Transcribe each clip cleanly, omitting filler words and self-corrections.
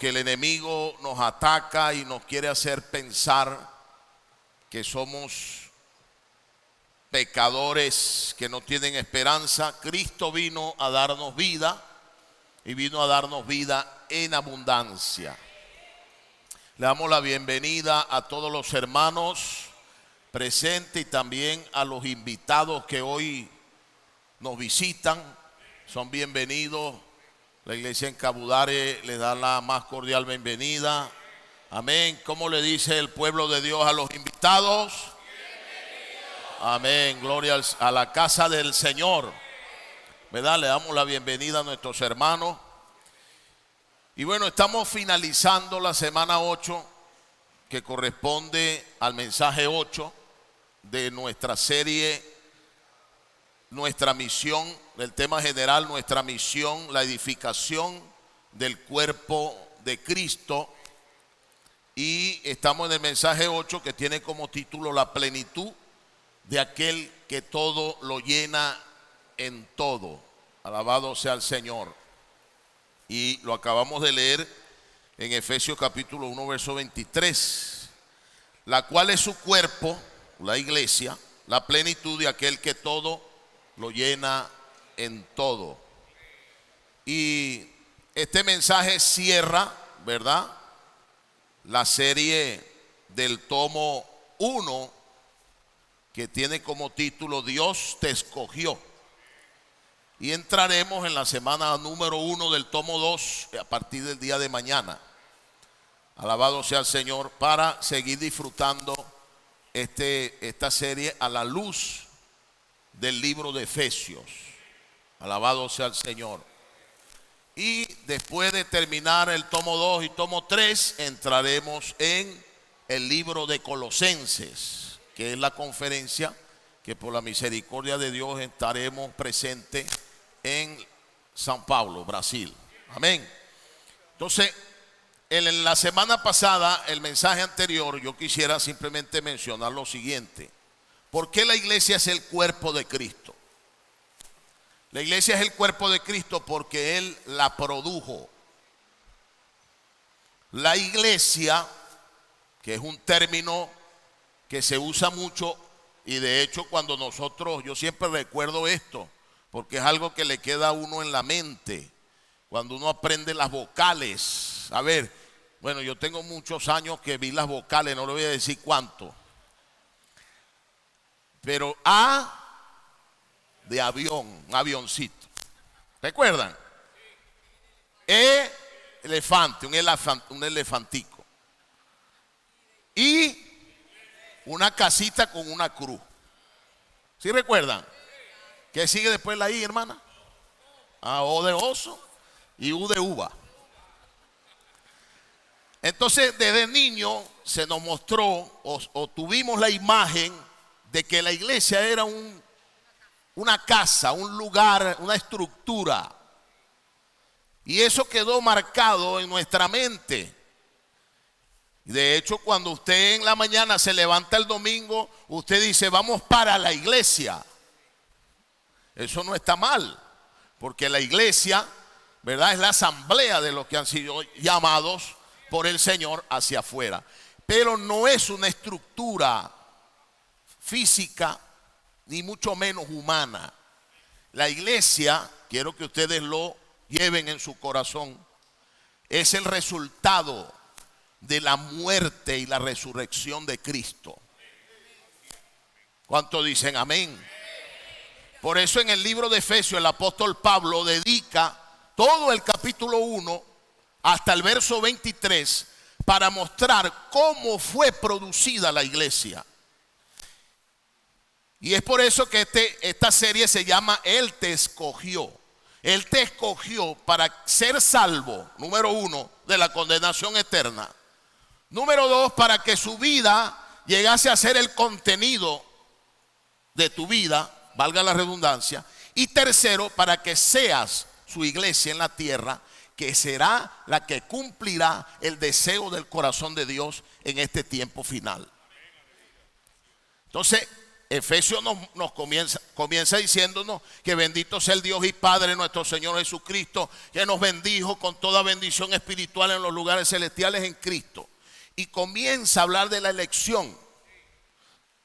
aunque el enemigo nos ataca y nos quiere hacer pensar que somos pecadores que no tienen esperanza, Cristo vino a darnos vida y vino a darnos vida en abundancia. Le damos la bienvenida a todos los hermanos presentes y también a los invitados que hoy nos visitan. Son bienvenidos. La iglesia en Cabudare les da la más cordial bienvenida. Amén. ¿Cómo le dice el pueblo de Dios a los invitados? Bienvenido. Amén. Gloria a la casa del Señor. ¿Verdad? Le damos la bienvenida a nuestros hermanos. Y bueno, estamos finalizando la semana 8, que corresponde al mensaje 8 de nuestra serie, nuestra misión, el tema general, nuestra misión, la edificación del cuerpo de Cristo. Y estamos en el mensaje 8, que tiene como título la plenitud de aquel que todo lo llena en todo. Alabado sea el Señor. Y lo acabamos de leer en Efesios capítulo 1, verso 23, la cual es su cuerpo, la iglesia, la plenitud de aquel que todo lo llena en todo. Y este mensaje cierra, ¿verdad?, la serie del tomo 1, que tiene como título Dios te escogió. Y entraremos en la semana número 1 del tomo 2 a partir del día de mañana. Alabado sea el Señor, para seguir disfrutando esta serie a la luz del libro de Efesios. Alabado sea el Señor. Y después de terminar el tomo 2 y tomo 3, entraremos en el libro de Colosenses, que es la conferencia que por la misericordia de Dios estaremos presentes en São Paulo, Brasil. Amén. Entonces, en la semana pasada, el mensaje anterior, yo quisiera simplemente mencionar lo siguiente. ¿Por qué la iglesia es el cuerpo de Cristo? La iglesia es el cuerpo de Cristo porque Él la produjo. La iglesia, que es un término que se usa mucho, y de hecho cuando yo siempre recuerdo esto, porque es algo que le queda a uno en la mente, cuando uno aprende las vocales. A ver, bueno, yo tengo muchos años que vi las vocales, no le voy a decir cuánto. Pero A de avión, un avioncito. ¿Recuerdan? Elefante, un elefantico. Y una casita con una cruz. ¿Sí recuerdan? ¿Qué sigue después la I, hermana? O de oso y U de uva. Entonces, desde niño se nos mostró o tuvimos la imagen de que la iglesia era una casa, un lugar, una estructura. Y eso quedó marcado en nuestra mente. De hecho, cuando usted en la mañana se levanta el domingo, usted dice, vamos para la iglesia. Eso no está mal, porque la iglesia, ¿verdad?, es la asamblea de los que han sido llamados por el Señor hacia afuera. Pero no es una estructura física, ni mucho menos humana. La iglesia, quiero que ustedes lo lleven en su corazón, es el resultado de la muerte y la resurrección de Cristo. ¿Cuántos dicen amén? Por eso en el libro de Efesios el apóstol Pablo dedica todo el capítulo 1 hasta el verso 23 para mostrar cómo fue producida la iglesia. Y es por eso que esta serie se llama Él te escogió. Él te escogió para ser salvo, número 1, de la condenación eterna. Número 2, para que su vida llegase a ser el contenido de tu vida, valga la redundancia. Y tercero, para que seas su iglesia en la tierra, que será la que cumplirá el deseo del corazón de Dios en este tiempo final. Entonces, Efesios nos comienza diciéndonos que bendito sea el Dios y Padre nuestro Señor Jesucristo, que nos bendijo con toda bendición espiritual en los lugares celestiales en Cristo. Y comienza a hablar de la elección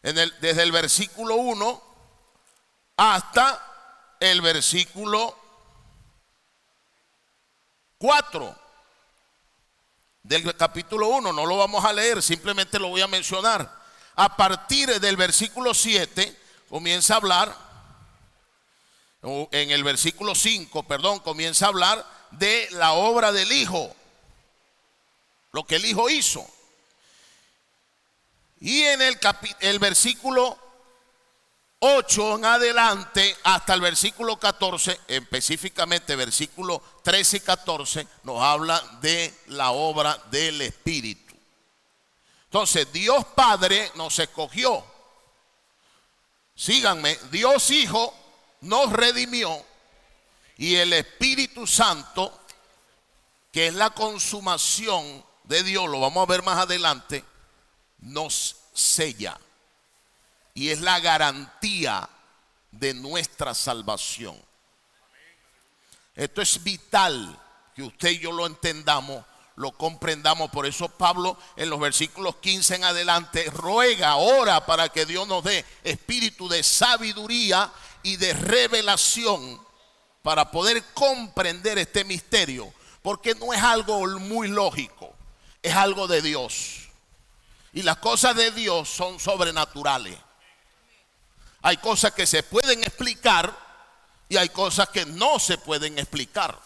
desde el versículo 1 hasta el versículo 4 del capítulo 1. No lo vamos a leer, simplemente lo voy a mencionar. A partir del versículo 7 comienza a hablar, en el versículo 5, perdón, comienza a hablar de la obra del Hijo, lo que el Hijo hizo. Y en el versículo 8 en adelante hasta el versículo 14, específicamente versículo 13 y 14, nos habla de la obra del Espíritu. Entonces, Dios Padre nos escogió. Síganme, Dios Hijo nos redimió y el Espíritu Santo, que es la consumación de Dios, lo vamos a ver más adelante, nos sella y es la garantía de nuestra salvación. Esto es vital que usted y yo lo entendamos, lo comprendamos. Por eso Pablo en los versículos 15 en adelante ruega, ora para que Dios nos dé espíritu de sabiduría y de revelación para poder comprender este misterio, porque no es algo muy lógico, es algo de Dios. Y las cosas de Dios son sobrenaturales. Hay cosas que se pueden explicar y hay cosas que no se pueden explicar.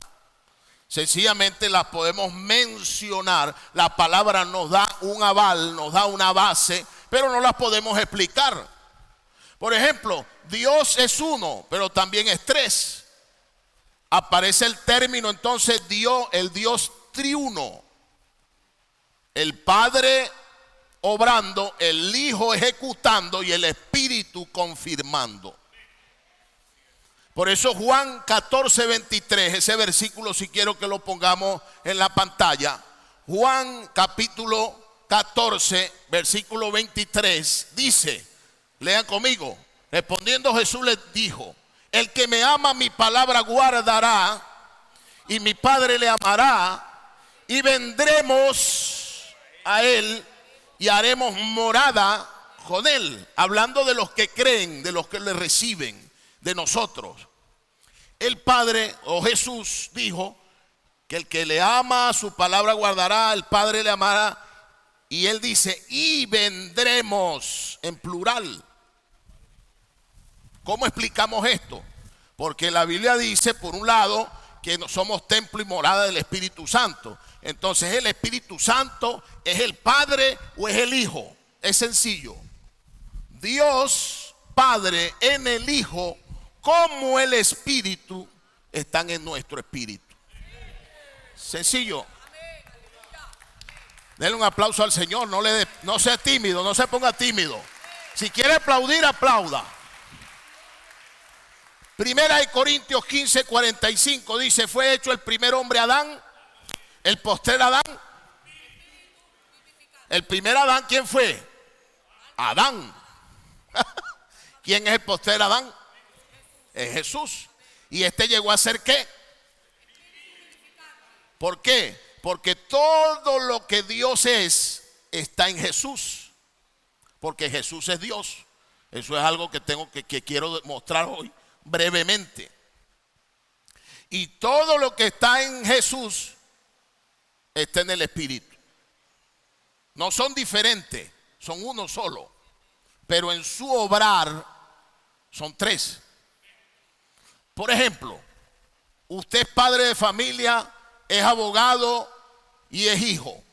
Sencillamente las podemos mencionar. La palabra nos da un aval, nos da una base, pero no las podemos explicar. Por ejemplo, Dios es uno, pero también es tres. Aparece el término entonces Dios, el Dios triuno. El Padre obrando, el Hijo ejecutando y el Espíritu confirmando. Por eso Juan 14:23, ese versículo, si quiero que lo pongamos en la pantalla. Juan capítulo 14, versículo 23, dice, lean conmigo, respondiendo Jesús les dijo, el que me ama mi palabra guardará, y mi Padre le amará, y vendremos a él y haremos morada con él. Hablando de los que creen, de los que le reciben, de nosotros. El Padre o Jesús dijo que el que le ama su palabra guardará, el Padre le amará, y él dice y vendremos en plural. ¿Cómo explicamos esto? Porque la Biblia dice por un lado que no somos templo y morada del Espíritu Santo. Entonces, ¿el Espíritu Santo es el Padre o es el Hijo? Es sencillo. Dios Padre en el Hijo como el Espíritu están en nuestro espíritu. Sencillo. Denle un aplauso al Señor. No sea tímido, no se ponga tímido. Si quiere aplaudir, aplauda. Primera de Corintios 15:45 dice, fue hecho el primer hombre Adán, el postrer Adán. El primer Adán, ¿quién fue? Adán. ¿Quién es el postrer Adán? Es Jesús. ¿Y este llegó a ser qué? ¿Por qué? Porque todo lo que Dios es está en Jesús. Porque Jesús es Dios. Eso es algo que quiero mostrar hoy brevemente. Y todo lo que está en Jesús está en el Espíritu. No son diferentes, son uno solo. Pero en su obrar son tres. Por ejemplo, usted es padre de familia, es abogado y es hijo.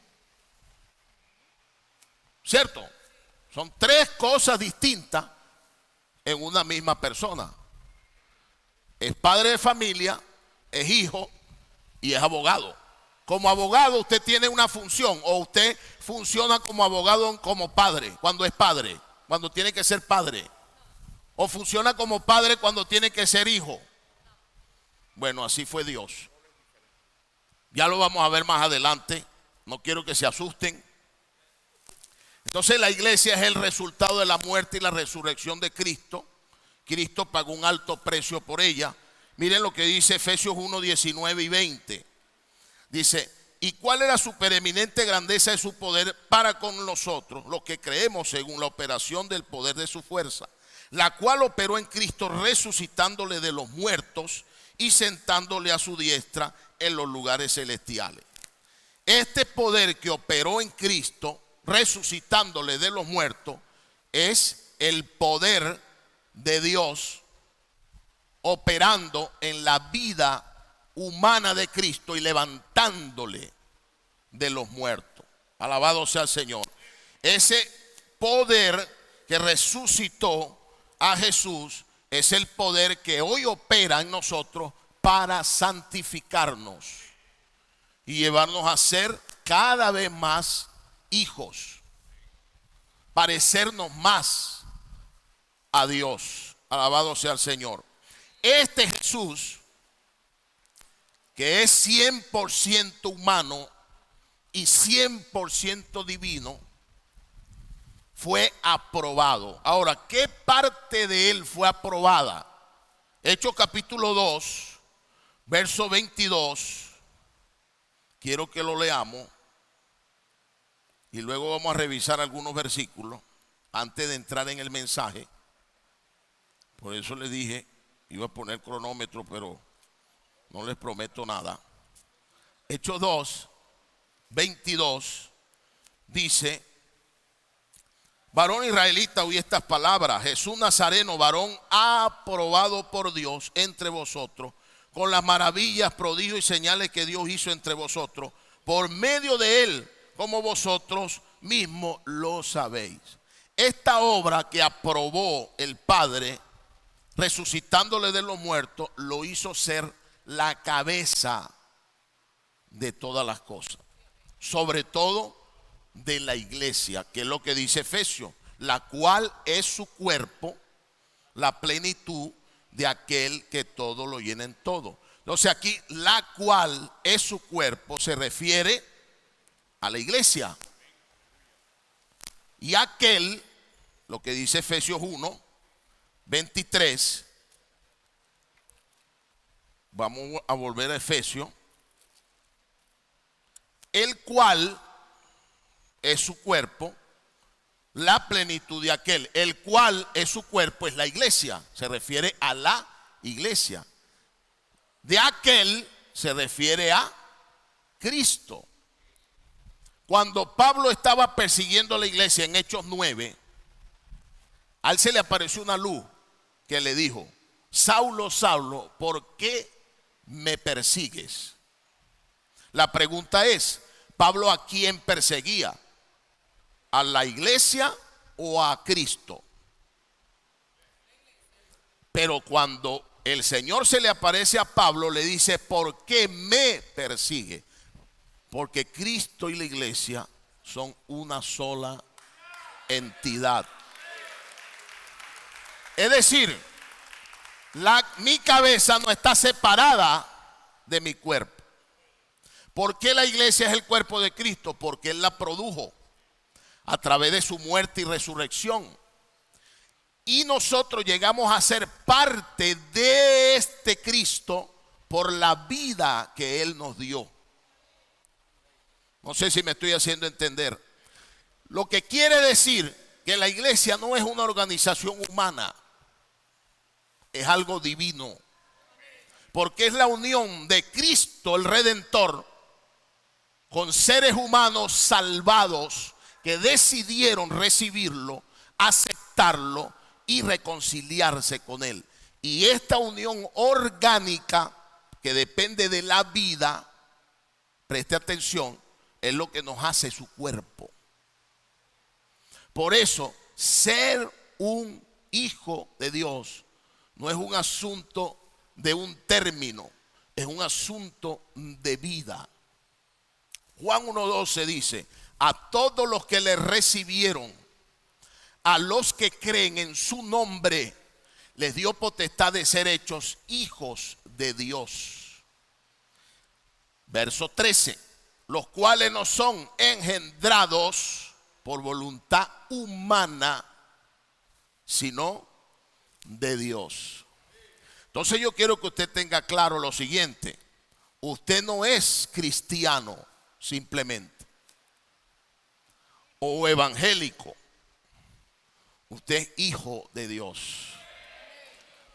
¿Cierto? Son tres cosas distintas en una misma persona. Es padre de familia, es hijo y es abogado. Como abogado usted tiene una función, o usted funciona como abogado como padre, cuando es padre, cuando tiene que ser padre. O funciona como padre cuando tiene que ser hijo. Bueno, así fue Dios. Ya lo vamos a ver más adelante. No quiero que se asusten. Entonces la iglesia es el resultado de la muerte y la resurrección de Cristo. Cristo pagó un alto precio por ella. Miren lo que dice Efesios 1, 19 y 20. Dice: ¿y cuál era su preeminente grandeza de su poder para con nosotros, los que creemos según la operación del poder de su fuerza, la cual operó en Cristo resucitándole de los muertos y sentándole a su diestra en los lugares celestiales? Este poder que operó en Cristo resucitándole de los muertos es el poder de Dios operando en la vida humana de Cristo y levantándole de los muertos. Alabado sea el Señor. Ese poder que resucitó a Jesús es el poder que hoy opera en nosotros para santificarnos y llevarnos a ser cada vez más hijos, parecernos más a Dios. Alabado sea el Señor. Este Jesús, que es 100% humano y 100% divino, fue aprobado. Ahora, ¿qué parte de él fue aprobada? Hechos capítulo 2, verso 22. Quiero que lo leamos y luego vamos a revisar algunos versículos antes de entrar en el mensaje. Por eso les dije, iba a poner cronómetro, pero no les prometo nada. Hechos 2, 22 dice: varón israelita, oí estas palabras: Jesús Nazareno, varón aprobado por Dios entre vosotros, con las maravillas, prodigios y señales que Dios hizo entre vosotros, por medio de él, como vosotros mismos lo sabéis. Esta obra que aprobó el Padre, resucitándole de los muertos, lo hizo ser la cabeza de todas las cosas, sobre todo de la iglesia, que es lo que dice Efesios, la cual es su cuerpo, la plenitud de aquel que todo lo llena en todo. Entonces aquí, la cual es su cuerpo, se refiere a la iglesia. Y aquel, lo que dice Efesios 1, 23, vamos a volver a Efesios, el cual es su cuerpo, la plenitud de aquel, el cual es su cuerpo, es la iglesia, se refiere a la iglesia. De aquel se refiere a Cristo. Cuando Pablo estaba persiguiendo a la iglesia en Hechos 9, a él se le apareció una luz que le dijo: Saulo, Saulo, ¿por qué me persigues? La pregunta es, ¿Pablo a quién perseguía? ¿A la iglesia o a Cristo? Pero cuando el Señor se le aparece a Pablo, le dice: ¿por qué me persigue? Porque Cristo y la iglesia son una sola entidad. Es decir, mi cabeza no está separada de mi cuerpo. ¿Por qué la iglesia es el cuerpo de Cristo? Porque Él la produjo a través de su muerte y resurrección. Y nosotros llegamos a ser parte de este Cristo por la vida que Él nos dio. No sé si me estoy haciendo entender. Lo que quiere decir que la iglesia no es una organización humana, es algo divino. Porque es la unión de Cristo, el Redentor, con seres humanos salvados que decidieron recibirlo, aceptarlo y reconciliarse con Él. Y esta unión orgánica que depende de la vida, preste atención, es lo que nos hace su cuerpo. Por eso, ser un hijo de Dios no es un asunto de un término, es un asunto de vida. Juan 1:12 dice: a todos los que le recibieron, a los que creen en su nombre, les dio potestad de ser hechos hijos de Dios. Verso 13: los cuales no son engendrados por voluntad humana, sino de Dios. Entonces yo quiero que usted tenga claro lo siguiente: usted no es cristiano simplemente o evangélico, usted es hijo de Dios,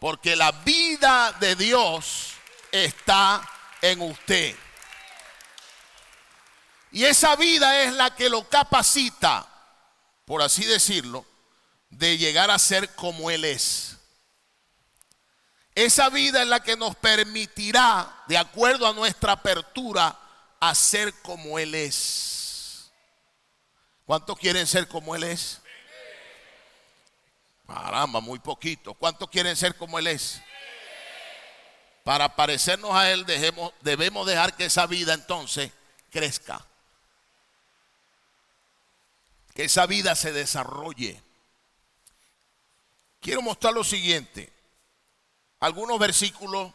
porque la vida de Dios está en usted. Y esa vida es la que lo capacita, por así decirlo, de llegar a ser como Él es. Esa vida es la que nos permitirá, de acuerdo a nuestra apertura, a ser como Él es. ¿Cuántos quieren ser como Él es? Caramba, muy poquito. ¿Cuántos quieren ser como Él es? Para parecernos a Él debemos dejar que esa vida entonces crezca, que esa vida se desarrolle. Quiero mostrar lo siguiente, algunos versículos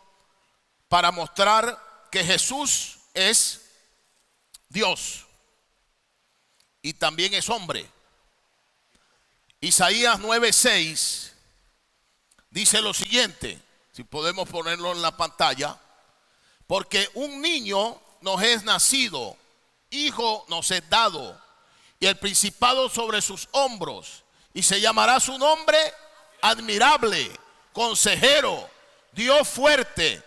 para mostrar que Jesús es Dios y también es hombre. Isaías 9:6 dice lo siguiente, si podemos ponerlo en la pantalla: porque un niño nos es nacido, hijo nos es dado, y el principado sobre sus hombros, y se llamará su nombre admirable, consejero, Dios fuerte,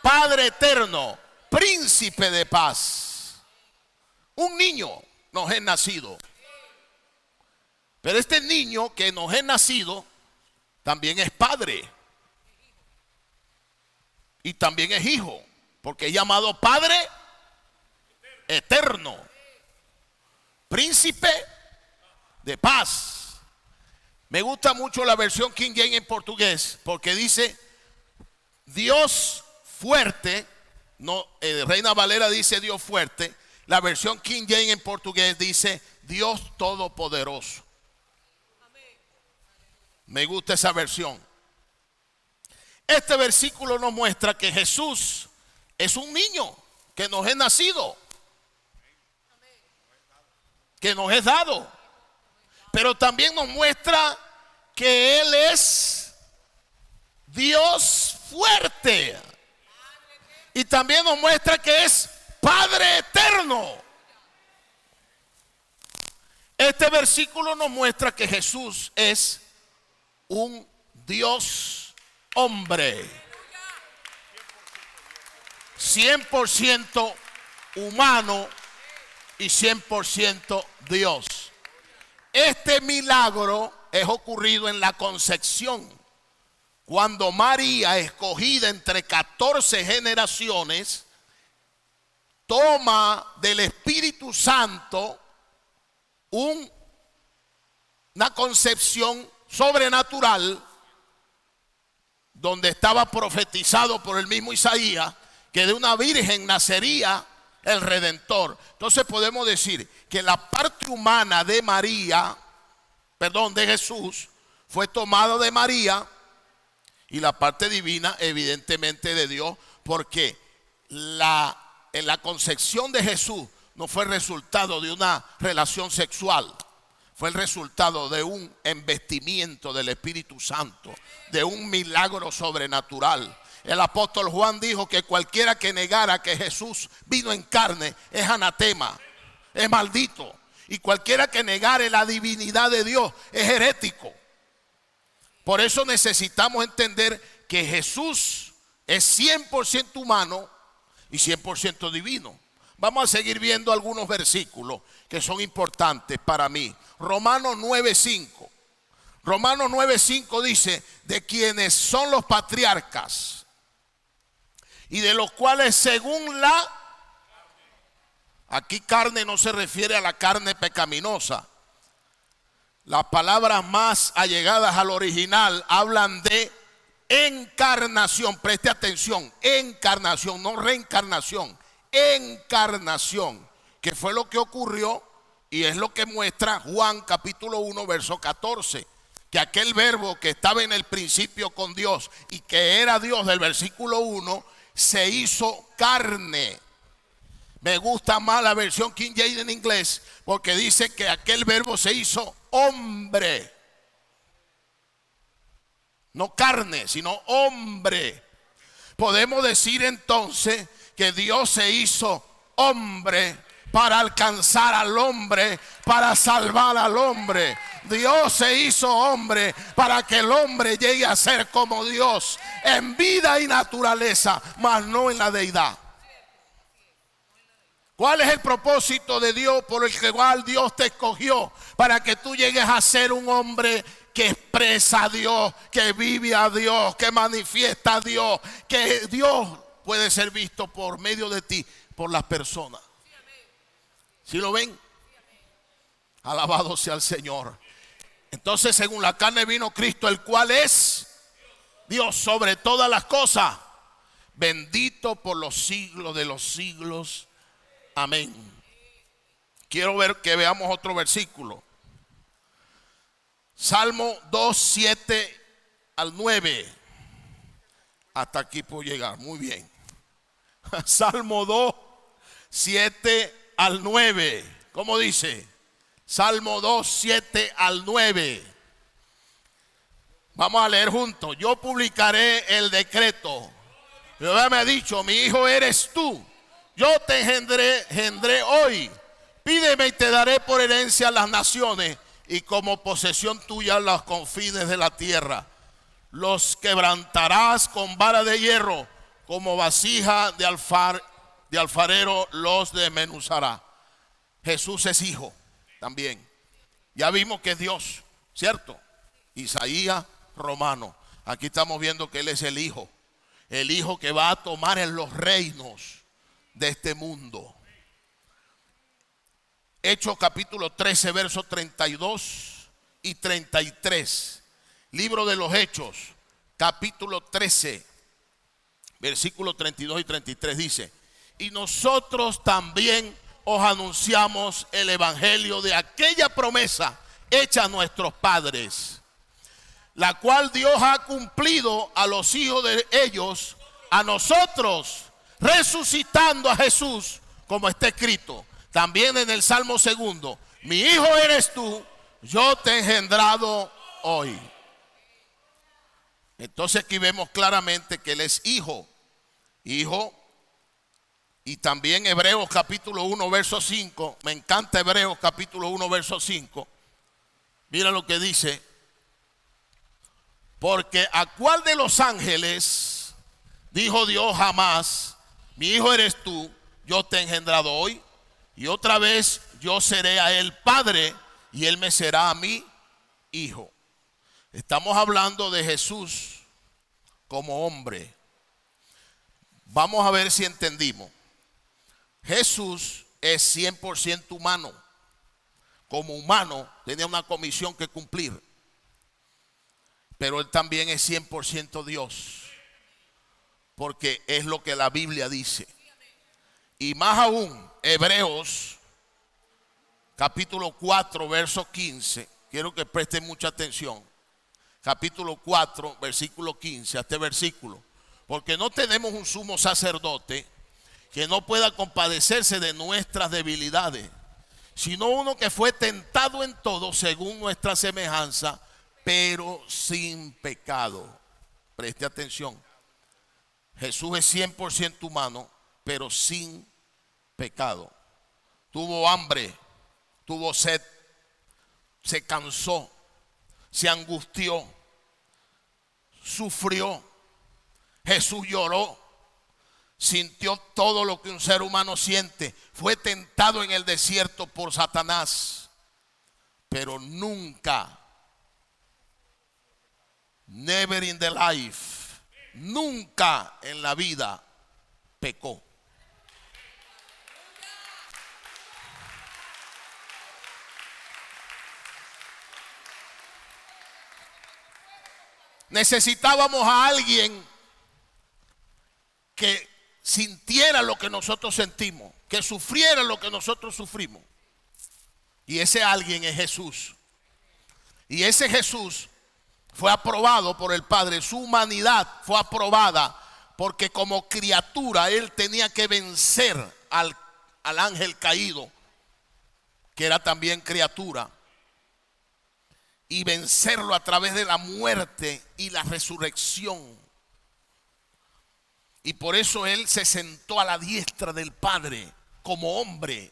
Padre eterno, príncipe de paz. Un niño nos es nacido. Pero este niño que nos es nacido también es padre y también es hijo, porque es llamado Padre eterno, príncipe de paz. Me gusta mucho la versión King James en portugués, porque dice Dios fuerte. No, Reina Valera dice Dios fuerte. La versión King James en portugués dice Dios todopoderoso. Me gusta esa versión. Este versículo nos muestra que Jesús es un niño que nos es nacido, que nos es dado, pero también nos muestra que Él es Dios fuerte, y también nos muestra que es Padre eterno. Este versículo nos muestra que Jesús es un Dios hombre, 100% humano y 100% Dios. Este milagro es ocurrido en la concepción, cuando María, escogida entre 14 generaciones, toma del Espíritu Santo una concepción sobrenatural, donde estaba profetizado por el mismo Isaías que de una virgen nacería el Redentor. Entonces podemos decir que la parte humana de de Jesús fue tomada de María, y la parte divina evidentemente de Dios, porque en la concepción de Jesús no fue resultado de una relación sexual, fue el resultado de un embestimiento del Espíritu Santo, de un milagro sobrenatural. El apóstol Juan dijo que cualquiera que negara que Jesús vino en carne es anatema, es maldito. Y cualquiera que negare la divinidad de Dios es herético. Por eso necesitamos entender que Jesús es 100% humano y 100% divino. Vamos a seguir viendo algunos versículos que son importantes para mí. Romanos 9:5. Romanos 9:5 dice: de quienes son los patriarcas y de los cuales según aquí carne no se refiere a la carne pecaminosa. Las palabras más allegadas al original hablan de encarnación. Preste atención, encarnación, no reencarnación. Encarnación, que fue lo que ocurrió, y es lo que muestra Juan capítulo 1 verso 14, que aquel verbo que estaba en el principio con Dios y que era Dios del versículo 1 se hizo carne. Me gusta más la versión King James en inglés, porque dice que aquel verbo se hizo hombre. No carne, sino hombre. Podemos decir entonces que Dios se hizo hombre para alcanzar al hombre, para salvar al hombre. Dios se hizo hombre para que el hombre llegue a ser como Dios en vida y naturaleza, mas no en la deidad. ¿Cuál es el propósito de Dios por el cual Dios te escogió? Para que tú llegues a ser un hombre que expresa a Dios, que vive a Dios, que manifiesta a Dios, que Dios puede ser visto por medio de ti, por las personas. ¿Sí lo ven? Alabado sea el Señor. Entonces, según la carne vino Cristo, el cual es Dios sobre todas las cosas, bendito por los siglos de los siglos. Amén. Quiero ver que veamos otro versículo. Salmo 2, 7 al 9. Hasta aquí puedo llegar, muy bien. Salmo 2, 7 al 9. ¿Cómo dice? Salmo 2, 7 al 9. Vamos a leer juntos. Yo publicaré el decreto. Jehová me ha dicho, mi hijo eres tú. Yo te engendré hoy. Pídeme y te daré por herencia las naciones y como posesión tuya los confines de la tierra. Los quebrantarás con vara de hierro, como vasija de alfarero los desmenuzará. Jesús es hijo también. Ya vimos que es Dios, ¿cierto? Isaías, Romano. Aquí estamos viendo que Él es el hijo que va a tomar en los reinos de este mundo. Hechos capítulo 13, versos 32 y 33. Libro de los Hechos, capítulo 13, versículos 32 y 33 dice: y nosotros también os anunciamos el evangelio de aquella promesa hecha a nuestros padres, la cual Dios ha cumplido a los hijos de ellos, a nosotros, resucitando a Jesús, como está escrito también en el Salmo 2: mi hijo eres tú, yo te he engendrado hoy. Entonces aquí vemos claramente que Él es hijo. Y también Hebreos capítulo 1 verso 5. Me encanta Hebreos capítulo 1 verso 5. Mira lo que dice: porque a cuál de los ángeles dijo Dios jamás, mi hijo eres tú, yo te he engendrado hoy, y otra vez yo seré a él padre y él me será a mí hijo? Estamos hablando de Jesús como hombre. Vamos a ver si entendimos. Jesús es 100% humano. Como humano tenía una comisión que cumplir, pero Él también es 100% Dios, porque es lo que la Biblia dice. Y más aún, Hebreos capítulo 4 verso 15. Quiero que presten mucha atención. Capítulo 4 versículo 15 a este versículo. Porque no tenemos un sumo sacerdote que no pueda compadecerse de nuestras debilidades, sino uno que fue tentado en todo según nuestra semejanza, pero sin pecado. Preste atención. Jesús es 100% humano, pero sin pecado. Tuvo hambre, tuvo sed, se cansó, se angustió, sufrió. Jesús lloró, sintió todo lo que un ser humano siente. Fue tentado en el desierto por Satanás, pero nunca, never in the life, nunca en la vida pecó. Necesitábamos a alguien que sintiera lo que nosotros sentimos, que sufriera lo que nosotros sufrimos. Y ese alguien es Jesús. Y ese Jesús fue aprobado por el Padre. Su humanidad fue aprobada porque como criatura Él tenía que vencer al ángel caído, que era también criatura, y vencerlo a través de la muerte y la resurrección. Y por eso Él se sentó a la diestra del Padre como hombre.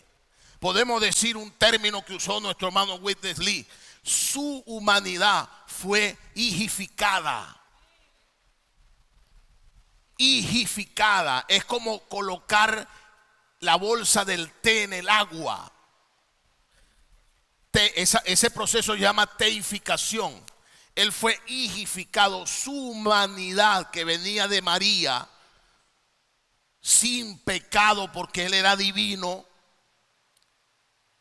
Podemos decir un término que usó nuestro hermano Witness Lee: su humanidad fue hijificada. Hijificada es como colocar la bolsa del té en el agua. Ese proceso se llama teificación. Él fue hijificado. Su humanidad, que venía de María, sin pecado porque Él era divino,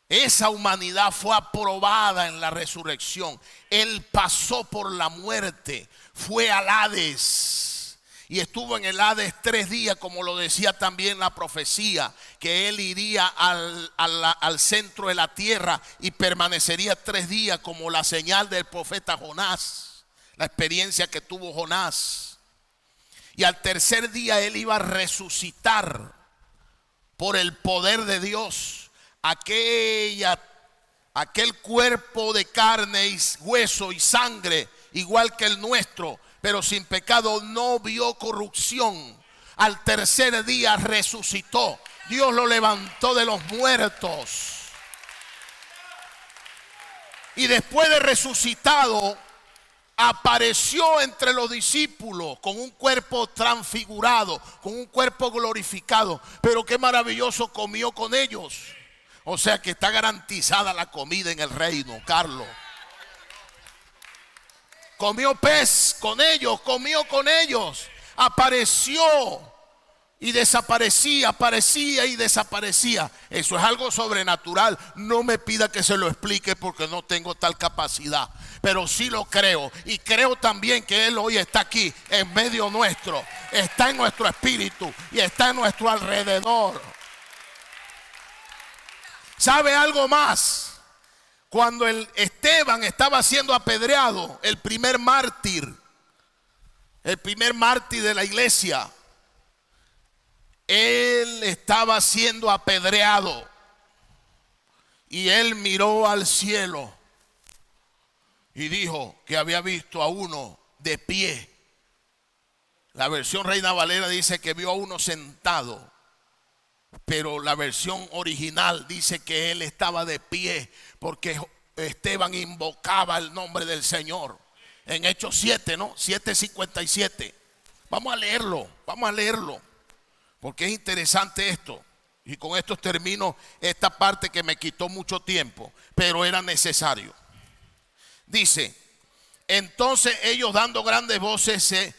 esa humanidad fue aprobada en la resurrección. Él pasó por la muerte, fue al Hades y estuvo en el Hades 3 días, como lo decía también la profecía, que Él iría al centro de la tierra y permanecería 3 días, como la señal del profeta Jonás, la experiencia que tuvo Jonás. Y al tercer día Él iba a resucitar por el poder de Dios. Aquel cuerpo de carne y hueso y sangre, igual que el nuestro, pero sin pecado, no vio corrupción. Al tercer día resucitó. Dios lo levantó de los muertos. Y después de resucitado, apareció entre los discípulos con un cuerpo transfigurado, con un cuerpo glorificado. Pero qué maravilloso, comió con ellos. O sea que está garantizada la comida en el reino, Carlos. Comió pez con ellos, comió con ellos. Apareció y desaparecía, aparecía y desaparecía. Eso es algo sobrenatural. No me pida que se lo explique porque no tengo tal capacidad. Pero sí lo creo. Y creo también que Él hoy está aquí en medio nuestro. Está en nuestro espíritu y está en nuestro alrededor. ¿Sabe algo más? Cuando Esteban estaba siendo apedreado, el primer mártir de la iglesia, él estaba siendo apedreado y él miró al cielo y dijo que había visto a uno de pie. La versión Reina Valera dice que vio a uno sentado, pero la versión original dice que él estaba de pie porque Esteban invocaba el nombre del Señor. En Hechos 7, ¿no? 7:57. Vamos a leerlo, porque es interesante esto. Y con esto termino esta parte que me quitó mucho tiempo, pero era necesario. Dice: entonces ellos, dando grandes voces, se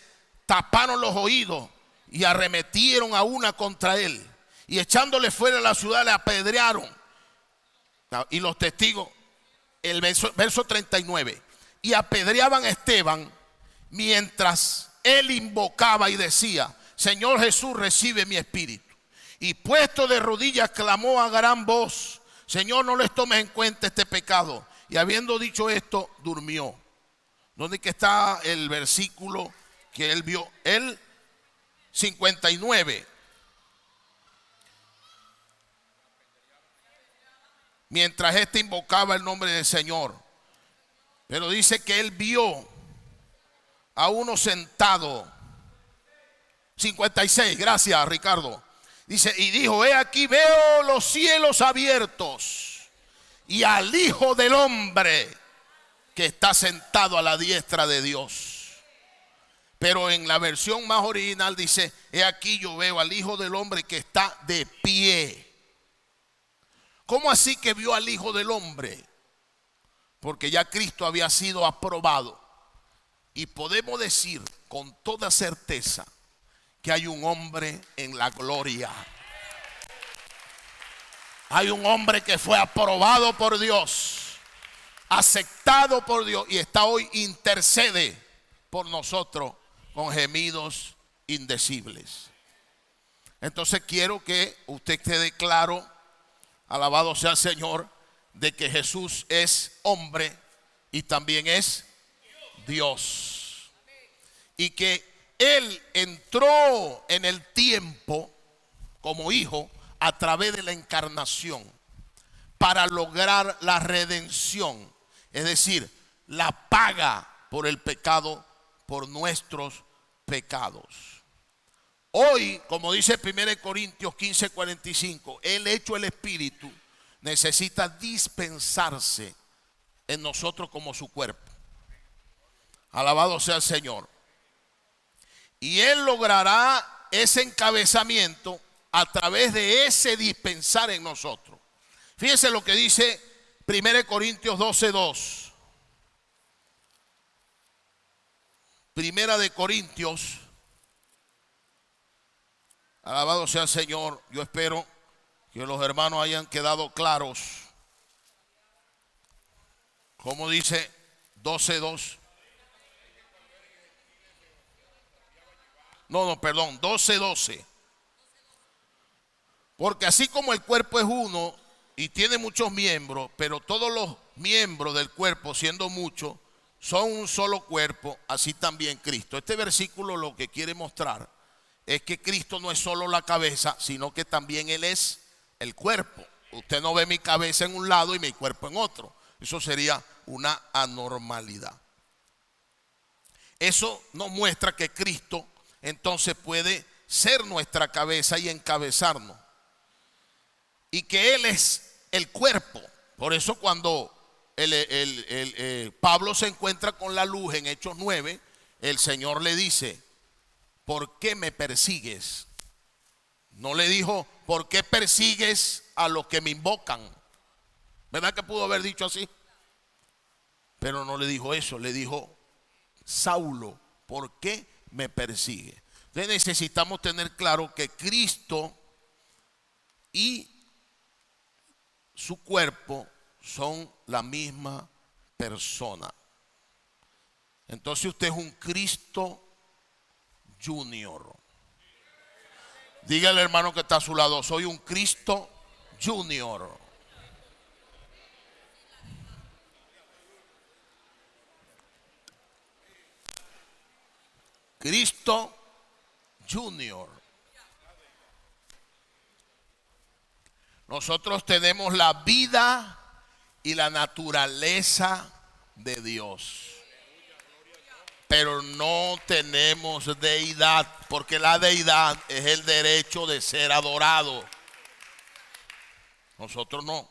taparon los oídos y arremetieron a una contra él. Y echándole fuera de la ciudad le apedrearon. Y los testigos, el verso 39. Y apedreaban a Esteban mientras él invocaba y decía: Señor Jesús, recibe mi espíritu. Y puesto de rodillas clamó a gran voz: Señor, no les tomes en cuenta este pecado. Y habiendo dicho esto, durmió. ¿Dónde que está el versículo que él vio? El 59. Mientras éste invocaba el nombre del Señor. Pero dice que él vio a uno sentado. 56, gracias Ricardo. Dice: y dijo: he aquí, veo los cielos abiertos y al Hijo del Hombre que está sentado a la diestra de Dios. Pero en la versión más original dice: he aquí, yo veo al Hijo del Hombre que está de pie. ¿Cómo así que vio al Hijo del Hombre? Porque ya Cristo había sido aprobado. Y podemos decir con toda certeza que hay un hombre en la gloria. Hay un hombre que fue aprobado por Dios, aceptado por Dios, y está hoy intercede por nosotros con gemidos indecibles. Entonces quiero que usted quede claro, alabado sea el Señor, de que Jesús es hombre y también es Dios. Y que Él entró en el tiempo como hijo a través de la encarnación para lograr la redención, es decir, la paga por el pecado, por nuestros pecados. Hoy, como dice 1 Corintios 15:45, el hecho el Espíritu necesita dispensarse en nosotros como su cuerpo. Alabado sea el Señor. Y Él logrará ese encabezamiento a través de ese dispensar en nosotros. Fíjense lo que dice 1 Corintios 12:2. Primera de Corintios. Alabado sea el Señor. Yo espero que los hermanos hayan quedado claros. Como dice 12:2. Perdón, 12:12. Porque así como el cuerpo es uno y tiene muchos miembros, pero todos los miembros del cuerpo, siendo muchos, son un solo cuerpo, así también Cristo. Este versículo lo que quiere mostrar es que Cristo no es solo la cabeza, sino que también Él es el cuerpo. Usted no ve mi cabeza en un lado y mi cuerpo en otro. Eso sería una anormalidad. Eso nos muestra que Cristo entonces puede ser nuestra cabeza y encabezarnos. Y que Él es el cuerpo. Por eso cuando Pablo se encuentra con la luz en Hechos 9, el Señor le dice: ¿por qué me persigues? No le dijo: ¿por qué persigues a los que me invocan? ¿Verdad que pudo haber dicho así? Pero no le dijo eso, le dijo: Saulo, ¿por qué me persigue? Entonces necesitamos tener claro que Cristo y su cuerpo son la misma persona. Entonces usted es un Cristo Junior. Dígale, hermano que está a su lado: soy un Cristo Junior. Cristo Junior. Nosotros tenemos la vida y la naturaleza de Dios, pero no tenemos deidad, porque la deidad es el derecho de ser adorado. Nosotros no.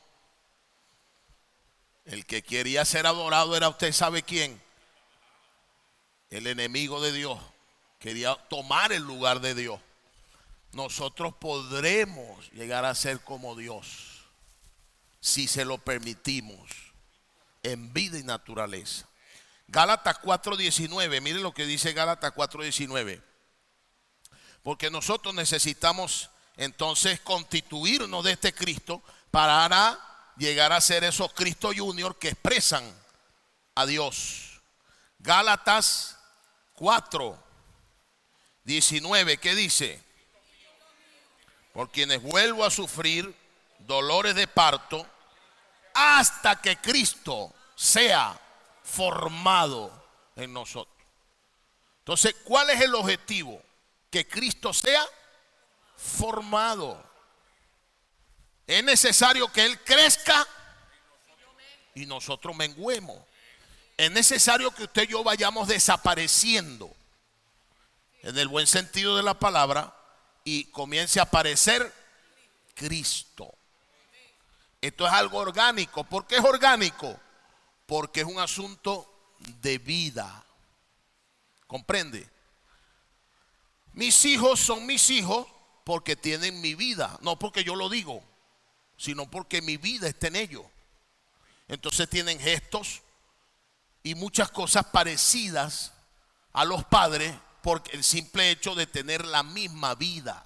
El que quería ser adorado era, usted sabe quién, el enemigo de Dios. Quería tomar el lugar de Dios. Nosotros podremos llegar a ser como Dios si se lo permitimos en vida y naturaleza. Gálatas 4:19, miren lo que dice Gálatas 4:19. Porque nosotros necesitamos entonces constituirnos de este Cristo para llegar a ser esos Cristo Junior que expresan a Dios. Gálatas 4:19, ¿qué dice? Por quienes vuelvo a sufrir dolores de parto hasta que Cristo sea formado en nosotros. Entonces, ¿cuál es el objetivo? Que Cristo sea formado. Es necesario que Él crezca y nosotros menguemos. Es necesario que usted y yo vayamos desapareciendo, en el buen sentido de la palabra, y comience a aparecer Cristo. Esto es algo orgánico. ¿Por qué es orgánico? Porque es un asunto de vida. ¿Comprende? Mis hijos son mis hijos porque tienen mi vida, no porque yo lo digo, sino porque mi vida está en ellos. Entonces tienen gestos y muchas cosas parecidas a los padres por el simple hecho de tener la misma vida.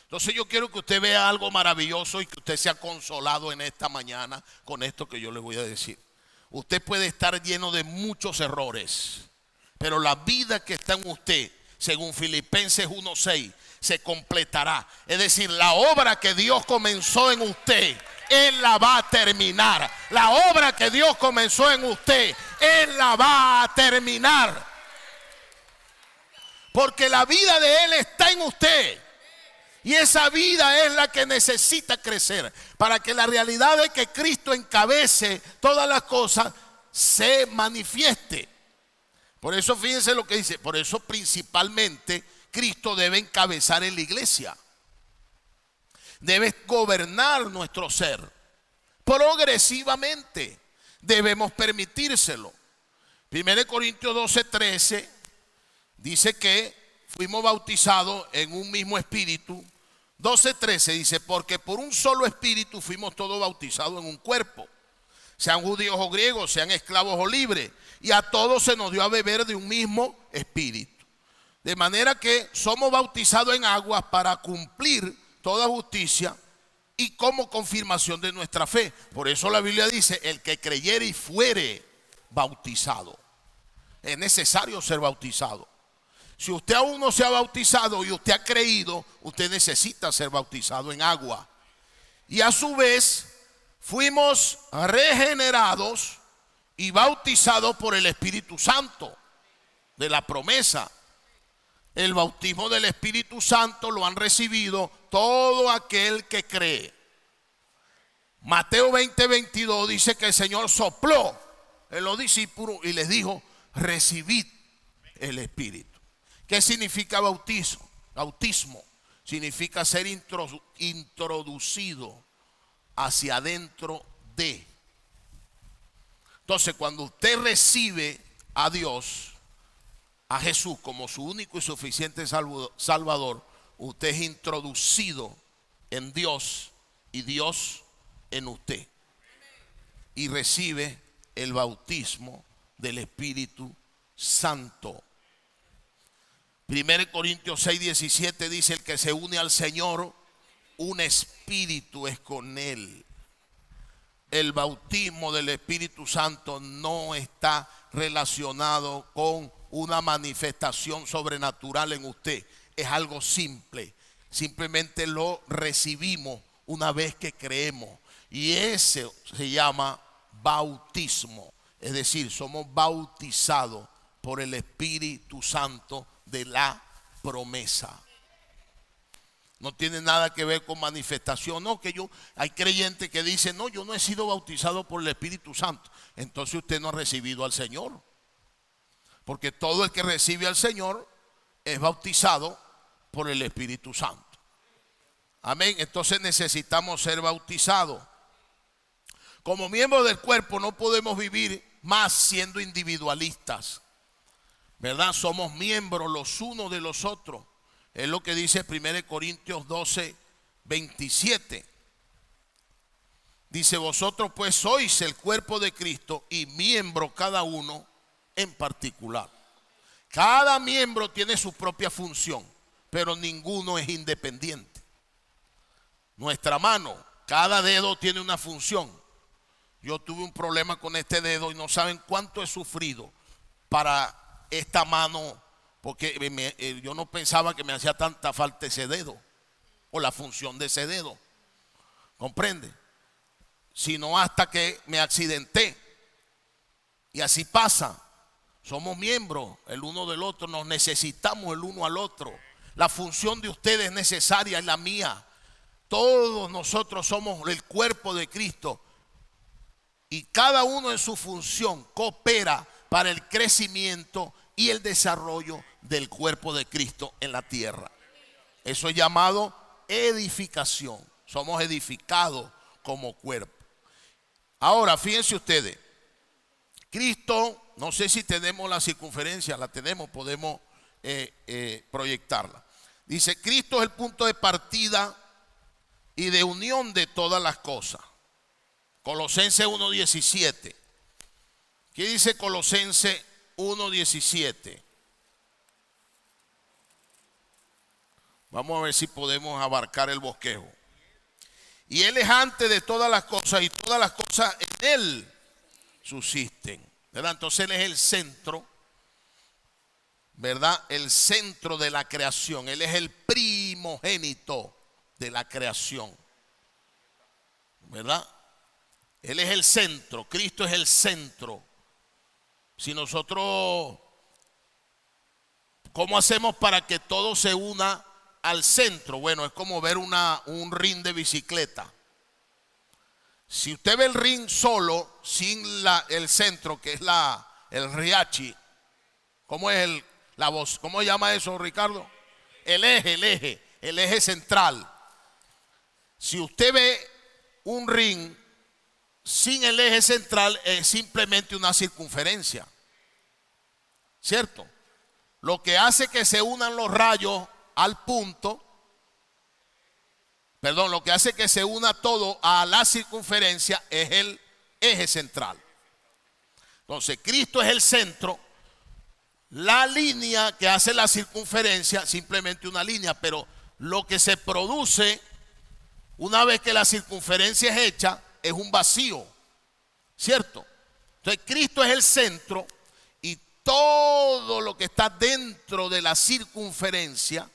Entonces yo quiero que usted vea algo maravilloso y que usted sea consolado en esta mañana con esto que yo le voy a decir. Usted puede estar lleno de muchos errores, pero la vida que está en usted, según Filipenses 1:6, se completará. Es decir, la obra que Dios comenzó en usted, Él la va a terminar. La obra que Dios comenzó en usted, Él la va a terminar. Porque la vida de Él está en usted. Y esa vida es la que necesita crecer para que la realidad de que Cristo encabece todas las cosas se manifieste. Por eso fíjense lo que dice, por eso principalmente Cristo debe encabezar en la iglesia. Debe gobernar nuestro ser progresivamente. Debemos permitírselo. 1 Corintios 12:13 dice que fuimos bautizados en un mismo espíritu. 12:13 dice, porque por un solo espíritu fuimos todos bautizados en un cuerpo, sean judíos o griegos, sean esclavos o libres, y a todos se nos dio a beber de un mismo espíritu. De manera que somos bautizados en aguas para cumplir toda justicia y como confirmación de nuestra fe. Por eso la Biblia dice, el que creyere y fuere bautizado. Es necesario ser bautizado. Si usted aún no se ha bautizado y usted ha creído, usted necesita ser bautizado en agua. Y a su vez, fuimos regenerados y bautizados por el Espíritu Santo de la promesa. El bautismo del Espíritu Santo lo han recibido todo aquel que cree. Mateo 20:22 dice que el Señor sopló en los discípulos y les dijo, recibid el Espíritu. ¿Qué significa bautismo? Bautismo significa ser introducido hacia adentro de. Entonces, cuando usted recibe a Dios, a Jesús como su único y suficiente Salvador, usted es introducido en Dios y Dios en usted. Y recibe el bautismo del Espíritu Santo. 1 Corintios 6:17 dice, el que se une al Señor, un espíritu es con él. El bautismo del Espíritu Santo no está relacionado con una manifestación sobrenatural en usted. Es algo simple. Simplemente lo recibimos una vez que creemos. Y ese se llama bautismo. Es decir, somos bautizados por el Espíritu Santo de la promesa. No tiene nada que ver con manifestación. No, que hay creyentes que dicen, no, yo no he sido bautizado por el Espíritu Santo. Entonces usted no ha recibido al Señor. Porque todo el que recibe al Señor es bautizado por el Espíritu Santo. Amén. Entonces necesitamos ser bautizados. Como miembros del cuerpo no podemos vivir más siendo individualistas, ¿verdad? Somos miembros los unos de los otros. Es lo que dice 1 Corintios 12:27. Dice, vosotros pues sois el cuerpo de Cristo y miembro cada uno en particular. Cada miembro tiene su propia función, pero ninguno es independiente. Nuestra mano, cada dedo tiene una función. Yo tuve un problema con este dedo y no saben cuánto he sufrido para esta mano, porque yo no pensaba que me hacía tanta falta ese dedo o la función de ese dedo, ¿comprende? Sino hasta que me accidenté. Y así pasa. Somos miembros el uno del otro, nos necesitamos el uno al otro. La función de ustedes es necesaria, es la mía. Todos nosotros somos el cuerpo de Cristo y cada uno en su función coopera para el crecimiento y el desarrollo del cuerpo de Cristo en la tierra. Eso es llamado edificación. Somos edificados como cuerpo. Ahora, fíjense ustedes, Cristo, no sé si tenemos la circunferencia, la tenemos, podemos proyectarla. Dice, Cristo es el punto de partida y de unión de todas las cosas. Colosenses 1:17. ¿Qué dice Colosenses 1:17? Vamos a ver si podemos abarcar el bosquejo. Y Él es antes de todas las cosas y todas las cosas en Él subsisten, ¿verdad? Entonces Él es el centro, ¿verdad? El centro de la creación. Él es el primogénito de la creación, ¿verdad? Él es el centro, Cristo es el centro. Si nosotros, ¿cómo hacemos para que todo se una al centro, bueno, es como ver un ring de bicicleta. Si usted ve el ring solo, sin el centro, que es el riachi, ¿cómo es la voz? ¿Cómo se llama eso, Ricardo? El eje central. Si usted ve un ring sin el eje central, es simplemente una circunferencia, ¿cierto? Lo que hace que se unan los rayos al punto, lo que hace que se una todo a la circunferencia es el eje central. Entonces, Cristo es el centro. La línea que hace la circunferencia, simplemente una línea, pero lo que se produce una vez que la circunferencia es hecha, es un vacío, ¿cierto? Entonces, Cristo es el centro y todo lo que está dentro de la circunferencia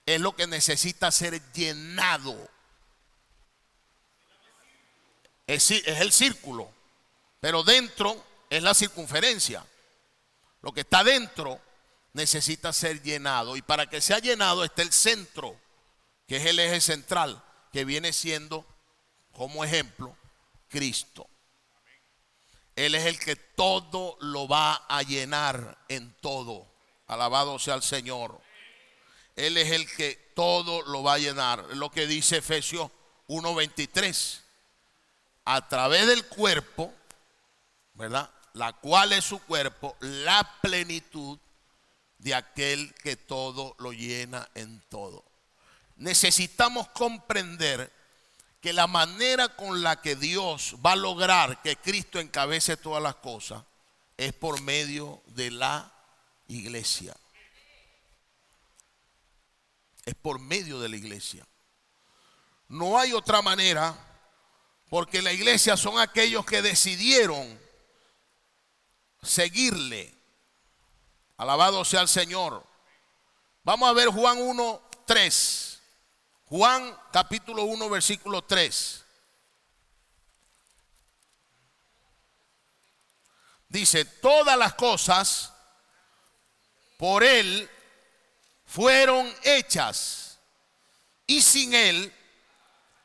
es lo que necesita ser llenado. Es el círculo, pero dentro es la circunferencia. Lo que está dentro necesita ser llenado, y para que sea llenado está el centro, que es el eje central, que viene siendo, como ejemplo, Cristo. Él es el que todo lo va a llenar en todo. Alabado sea el Señor. Él es el que todo lo va a llenar. Es lo que dice Efesios 1:23. A través del cuerpo, ¿verdad? La cual es su cuerpo, la plenitud de aquel que todo lo llena en todo. Necesitamos comprender que la manera con la que Dios va a lograr que Cristo encabece todas las cosas es por medio de la iglesia. Es por medio de la iglesia. No hay otra manera, porque la iglesia son aquellos que decidieron seguirle. Alabado sea el Señor. Vamos a ver Juan 1:3. Juan capítulo 1 versículo 3. Dice: todas las cosas por Él fueron hechas, y sin Él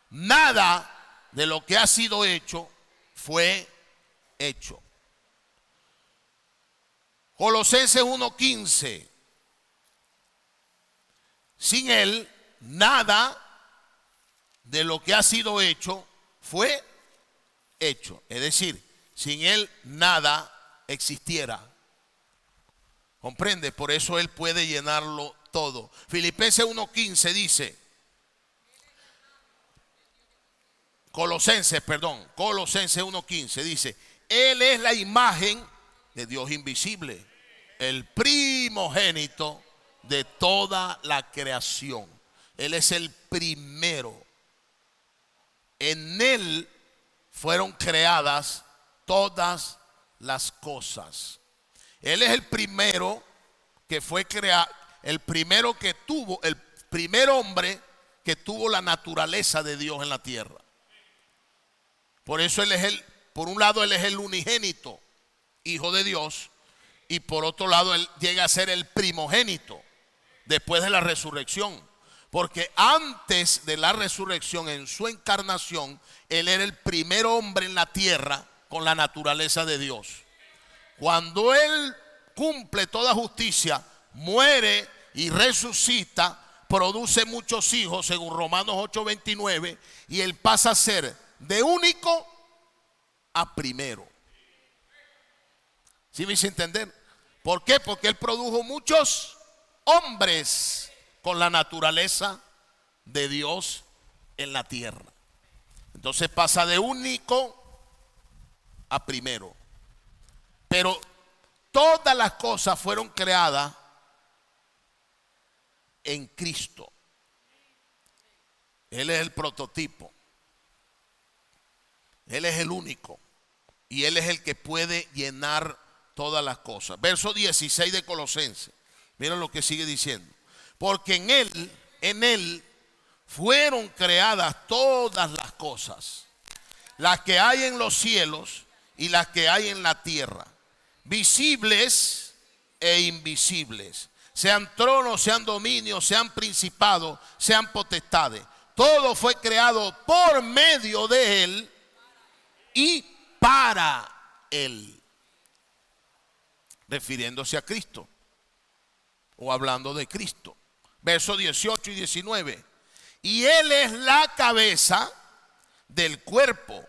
nada de lo que ha sido hecho fue hecho. Colosenses 1:15. Sin Él nada de lo que ha sido hecho fue hecho. Es decir, sin Él nada existiera. ¿Comprende? Por eso Él puede llenarlo todo. Filipenses 1:15 dice, Colosenses 1:15 dice: Él es la imagen de Dios invisible, el primogénito de toda la creación. Él es el primero. En Él fueron creadas todas las cosas. Él es el primero que fue creado, el primero que tuvo, el primer hombre que tuvo la naturaleza de Dios en la tierra. Por eso Él es por un lado Él es el unigénito, Hijo de Dios, y por otro lado Él llega a ser el primogénito después de la resurrección. Porque antes de la resurrección, en su encarnación, Él era el primer hombre en la tierra con la naturaleza de Dios. Cuando Él cumple toda justicia, muere y resucita, produce muchos hijos, según Romanos 8:29, y Él pasa a ser de único a primero. ¿Sí me hice entender? ¿Por qué? Porque Él produjo muchos hombres con la naturaleza de Dios en la tierra. Entonces pasa de único a primero. Pero todas las cosas fueron creadas en Cristo. Él es el prototipo. Él es el único. Y Él es el que puede llenar todas las cosas. Verso 16 de Colosenses. Miren lo que sigue diciendo. Porque en Él fueron creadas todas las cosas, las que hay en los cielos y las que hay en la tierra, visibles e invisibles, sean tronos, sean dominios, sean principados, sean potestades. Todo fue creado por medio de Él y para Él. Refiriéndose a Cristo o hablando de Cristo. Versos 18 y 19. Y Él es la cabeza del cuerpo,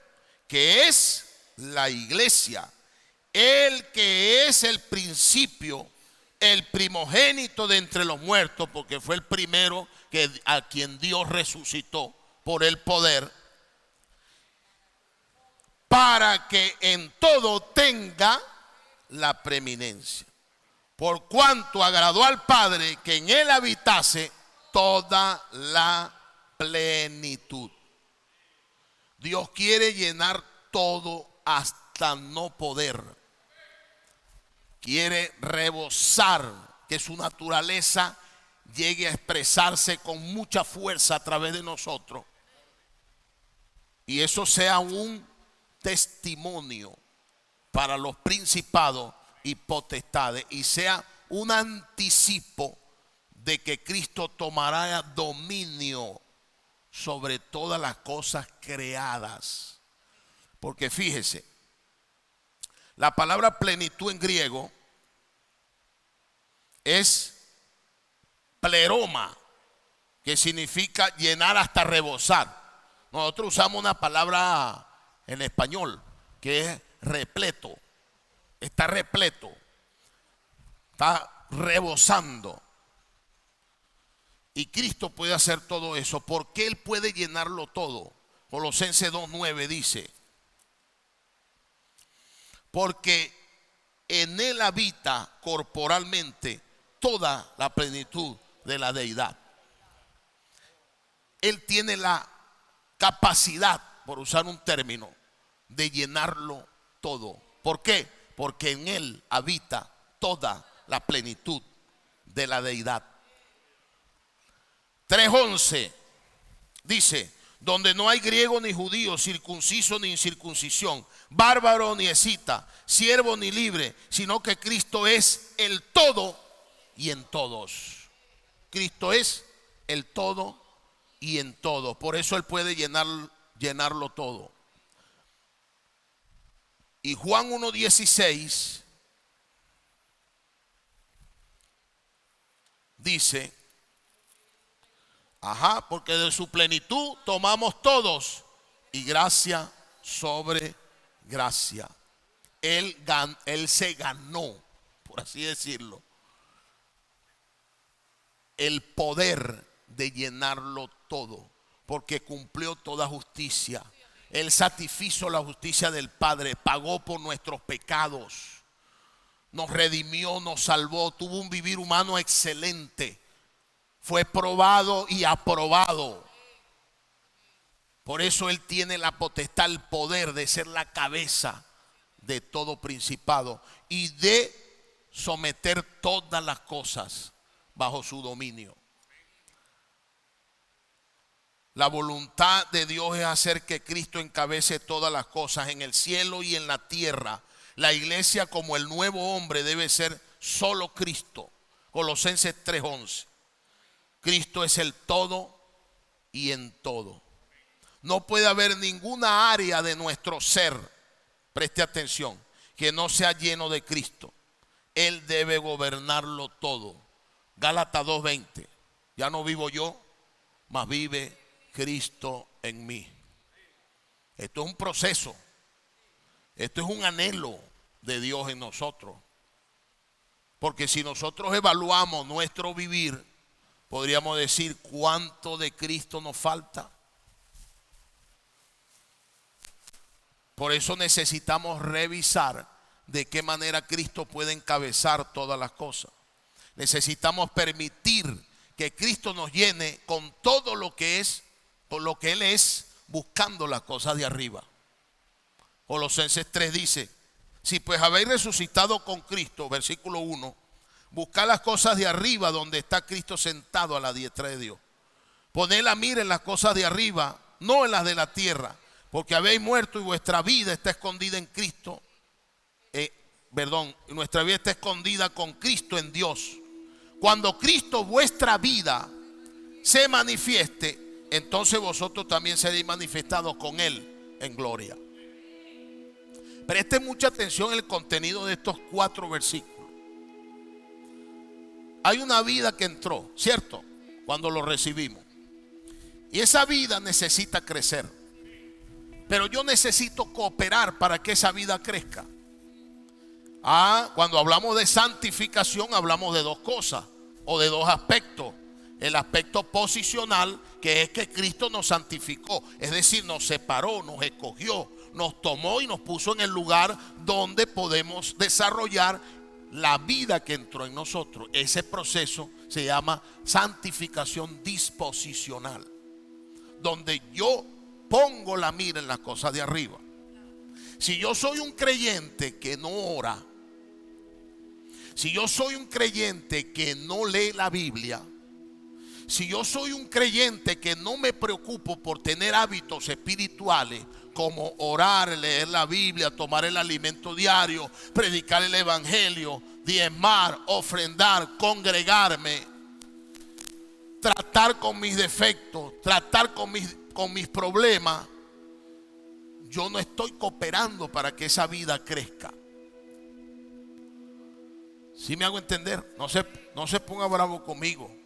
que es la iglesia. Él que es el principio, el primogénito de entre los muertos, porque fue el primero a quien Dios resucitó por el poder, para que en todo tenga la preeminencia. Por cuanto agradó al Padre que en Él habitase toda la plenitud. Dios quiere llenar todo hasta no poder. Quiere rebosar, que su naturaleza llegue a expresarse con mucha fuerza a través de nosotros. Y eso sea un testimonio para los principados y potestades, y sea un anticipo de que Cristo tomará dominio sobre todas las cosas creadas. Porque fíjese, la palabra plenitud en griego es pleroma, que significa llenar hasta rebosar. Nosotros usamos una palabra en español que es repleto. Está repleto, está rebosando. Y Cristo puede hacer todo eso porque Él puede llenarlo todo. Colosenses 2:9 dice: porque en Él habita corporalmente toda la plenitud de la deidad. Él tiene la capacidad, por usar un término, de llenarlo todo. ¿Por qué? Porque en Él habita toda la plenitud de la deidad. 3:11 dice: donde no hay griego ni judío, circunciso ni incircuncisión, bárbaro ni escita, siervo ni libre, sino que Cristo es el todo y en todos. Cristo es el todo y en todos. Por eso Él puede llenarlo todo. Y Juan 1:16 dice: porque de su plenitud tomamos todos, y gracia sobre gracia. Él se ganó, por así decirlo, el poder de llenarlo todo, porque cumplió toda justicia. Él satisfizo la justicia del Padre, pagó por nuestros pecados, nos redimió, nos salvó, tuvo un vivir humano excelente. Fue probado y aprobado. Por eso Él tiene la potestad, el poder de ser la cabeza de todo principado y de someter todas las cosas bajo su dominio. La voluntad de Dios es hacer que Cristo encabece todas las cosas en el cielo y en la tierra. La iglesia, como el nuevo hombre, debe ser solo Cristo. Colosenses 3:11. Cristo es el todo y en todo. No puede haber ninguna área de nuestro ser, preste atención, que no sea lleno de Cristo. Él debe gobernarlo todo. Gálatas 2:20. Ya no vivo yo, mas vive Cristo en mí. Esto es un proceso. Esto es un anhelo de Dios en nosotros. Porque si nosotros evaluamos nuestro vivir, podríamos decir cuánto de Cristo nos falta. Por eso necesitamos revisar de qué manera Cristo puede encabezar todas las cosas. Necesitamos permitir que Cristo nos llene con todo lo que es, por lo que Él es, buscando las cosas de arriba. Colosenses 3 dice: si pues habéis resucitado con Cristo, versículo 1, buscad las cosas de arriba donde está Cristo sentado a la diestra de Dios. Poned la mira en las cosas de arriba, no en las de la tierra, porque habéis muerto y vuestra vida está escondida en Cristo. Nuestra vida está escondida con Cristo en Dios. Cuando Cristo vuestra vida se manifieste, entonces vosotros también seréis manifestados con Él en gloria. Presten mucha atención el contenido de estos 4 versículos. Hay una vida que entró, ¿cierto? Cuando lo recibimos. Y esa vida necesita crecer. Pero yo necesito cooperar para que esa vida crezca. Cuando hablamos de santificación hablamos de 2 cosas o de 2 aspectos. El aspecto posicional, que es que Cristo nos santificó, es decir, nos separó, nos escogió, nos tomó y nos puso en el lugar donde podemos desarrollar la vida que entró en nosotros. Ese proceso se llama santificación disposicional, donde yo pongo la mira en las cosas de arriba. Si yo soy un creyente que no ora, si yo soy un creyente que no lee la Biblia, si yo soy un creyente que no me preocupo por tener hábitos espirituales como orar, leer la Biblia, tomar el alimento diario, predicar el evangelio, diezmar, ofrendar, congregarme, tratar con mis defectos, tratar con mis problemas, yo no estoy cooperando para que esa vida crezca. ¿Sí me hago entender? No se ponga bravo conmigo.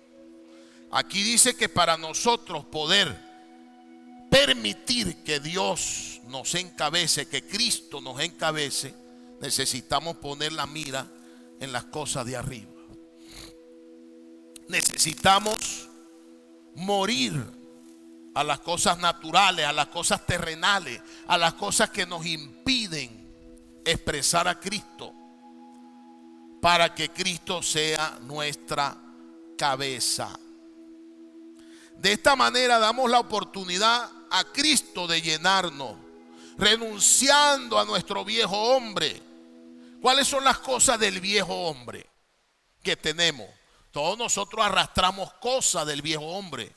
Aquí dice que para nosotros poder permitir que Dios nos encabece, que Cristo nos encabece, necesitamos poner la mira en las cosas de arriba. Necesitamos morir a las cosas naturales, a las cosas terrenales, a las cosas que nos impiden expresar a Cristo, para que Cristo sea nuestra cabeza. De esta manera damos la oportunidad a Cristo de llenarnos, renunciando a nuestro viejo hombre. ¿Cuáles son las cosas del viejo hombre que tenemos? Todos nosotros arrastramos cosas del viejo hombre.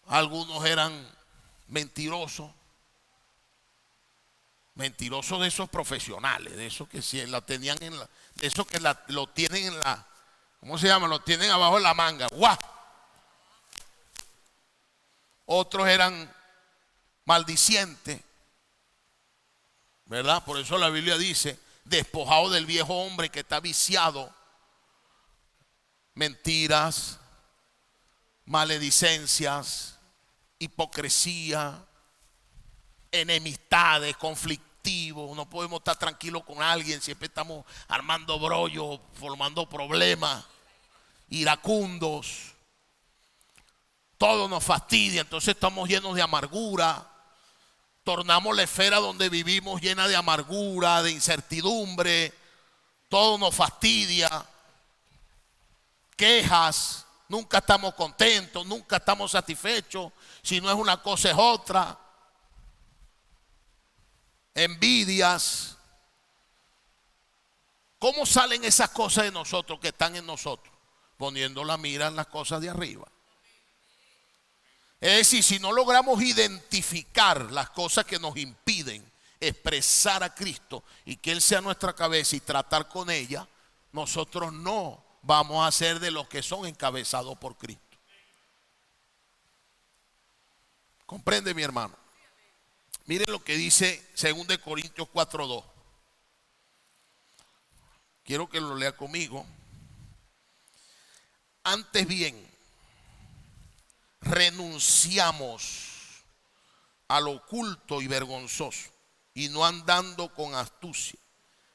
Algunos eran mentirosos de esos profesionales, de esos que si la tenían de esos que lo tienen en la, ¿cómo se llama? Lo tienen abajo de la manga. ¡Guau! Otros eran maldicientes, ¿verdad? Por eso la Biblia dice, despojado del viejo hombre que está viciado, mentiras, maledicencias, hipocresía, enemistades, conflictivos. No podemos estar tranquilos con alguien, siempre estamos armando brollos, formando problemas, iracundos. Todo nos fastidia, entonces estamos llenos de amargura. Tornamos la esfera donde vivimos llena de amargura, de incertidumbre. Todo nos fastidia. Quejas, nunca estamos contentos, nunca estamos satisfechos. Si no es una cosa es otra. Envidias. ¿Cómo salen esas cosas de nosotros que están en nosotros? Poniendo la mira en las cosas de arriba. Es decir, si no logramos identificar las cosas que nos impiden expresar a Cristo y que Él sea nuestra cabeza y tratar con ella, nosotros no vamos a ser de los que son encabezados por Cristo. ¿Comprende, mi hermano? Miren lo que dice 2 Corintios 4:2. Quiero que lo lea conmigo. Antes bien, renunciamos a lo oculto y vergonzoso, y no andando con astucia,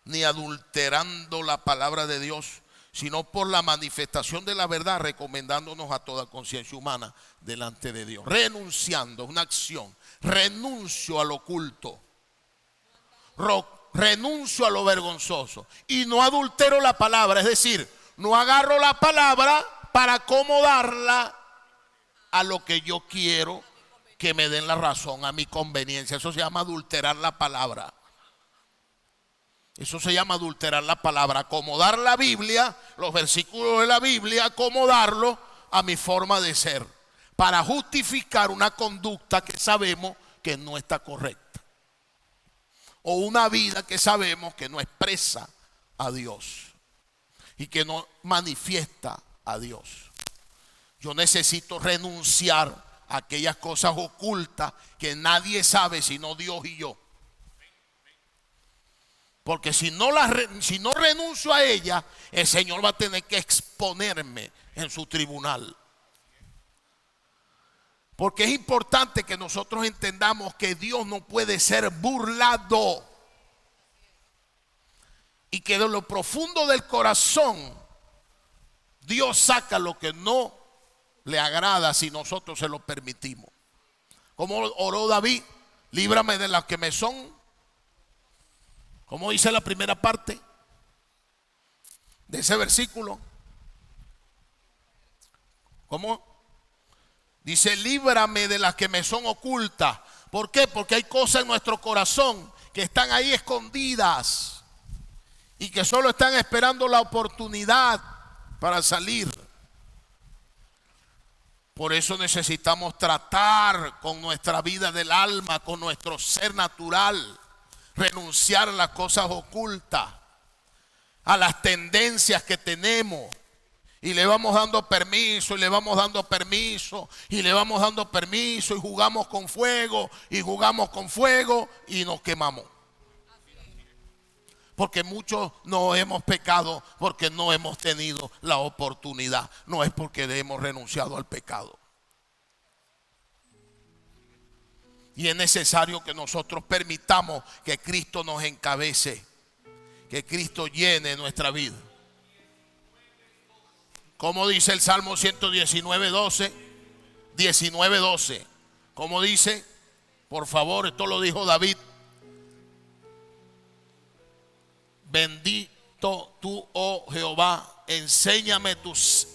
ni adulterando la palabra de Dios, sino por la manifestación de la verdad, recomendándonos a toda conciencia humana delante de Dios. Renunciando, es una acción. Renuncio a lo oculto, renuncio a lo vergonzoso, y no adultero la palabra, es decir, no agarro la palabra para acomodarla a lo que yo quiero que me den la razón, a mi conveniencia. Eso se llama adulterar la palabra. Eso se llama adulterar la palabra. Acomodar la Biblia, los versículos de la Biblia, acomodarlo a mi forma de ser, para justificar una conducta que sabemos que no está correcta, o una vida que sabemos que no expresa a Dios. y que no manifiesta a Dios. Yo necesito renunciar a aquellas cosas ocultas que nadie sabe sino Dios y yo. Porque si no renuncio a ella, el Señor va a tener que exponerme en su tribunal. Porque es importante que nosotros entendamos que Dios no puede ser burlado. Y que de lo profundo del corazón Dios saca lo que no le agrada si nosotros se lo permitimos. Como oró David, líbrame de las que me son. Como dice la primera parte de ese versículo. ¿Cómo? Dice, líbrame de las que me son ocultas. ¿Por qué? Porque hay cosas en nuestro corazón que están ahí escondidas y que solo están esperando la oportunidad para salir. Por eso necesitamos tratar con nuestra vida del alma, con nuestro ser natural, renunciar a las cosas ocultas, a las tendencias que tenemos. Y le vamos dando permiso, y le vamos dando permiso, y le vamos dando permiso, y jugamos con fuego, y jugamos con fuego, y nos quemamos. Porque muchos no hemos pecado porque no hemos tenido la oportunidad. No es porque hemos renunciado al pecado. Y es necesario que nosotros permitamos que Cristo nos encabece, que Cristo llene nuestra vida. Como dice el Salmo 119:12, 19:12. Como dice, por favor, esto lo dijo David. Bendito tú, oh Jehová, enséñame tus...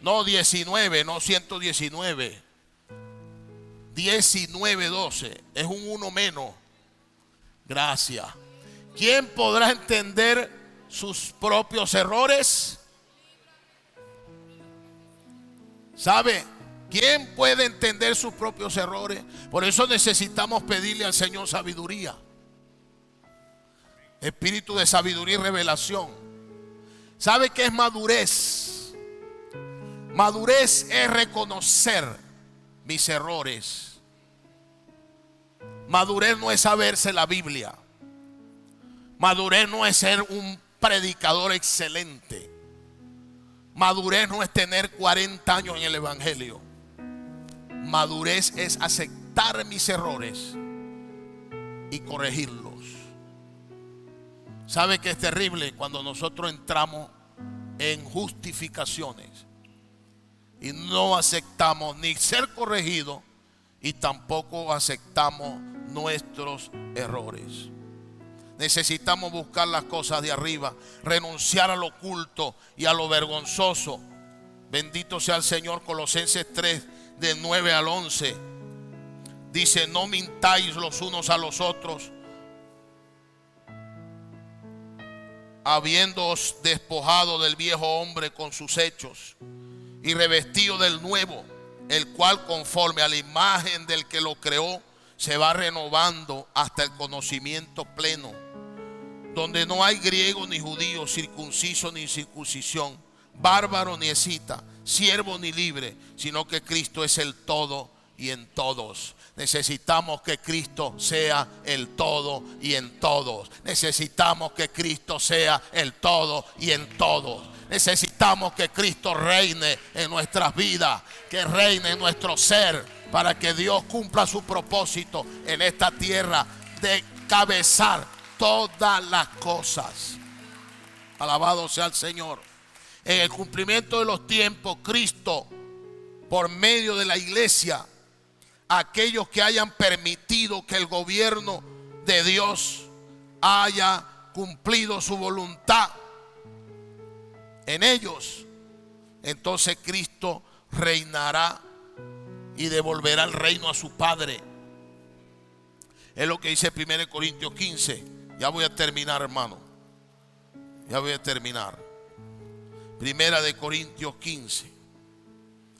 No 19, no 119. 19:12. Es un uno menos. Gracias. ¿Quién podrá entender sus propios errores? ¿Sabe? ¿Quién puede entender sus propios errores? Por eso necesitamos pedirle al Señor sabiduría. Espíritu de sabiduría y revelación. ¿Sabe qué es madurez? Madurez es reconocer mis errores. Madurez no es saberse la Biblia. Madurez no es ser un predicador excelente. Madurez no es tener 40 años en el Evangelio. Madurez es aceptar mis errores y corregirlos. ¿Sabe que es terrible cuando nosotros entramos en justificaciones y no aceptamos ni ser corregidos y tampoco aceptamos nuestros errores? Necesitamos buscar las cosas de arriba, renunciar a lo oculto y a lo vergonzoso. Bendito sea el Señor. Colosenses 3, del 9 al 11. Dice, no mintáis los unos a los otros, habiéndoos despojado del viejo hombre con sus hechos y revestido del nuevo, el cual conforme a la imagen del que lo creó se va renovando hasta el conocimiento pleno, donde no hay griego ni judío, circunciso ni circuncisión, bárbaro ni escita, siervo ni libre, sino que Cristo es el todo y en todos. Necesitamos que Cristo sea el todo y en todos. Necesitamos que Cristo sea el todo y en todos. Necesitamos que Cristo reine en nuestras vidas, que reine en nuestro ser, para que Dios cumpla su propósito en esta tierra de cabezar todas las cosas. Alabado sea el Señor. En el cumplimiento de los tiempos, Cristo, por medio de la iglesia, aquellos que hayan permitido que el gobierno de Dios haya cumplido su voluntad en ellos, entonces Cristo reinará y devolverá el reino a su Padre. Es lo que dice 1 Corintios 15. Ya voy a terminar, hermano. Ya voy a terminar. 1 Corintios 15,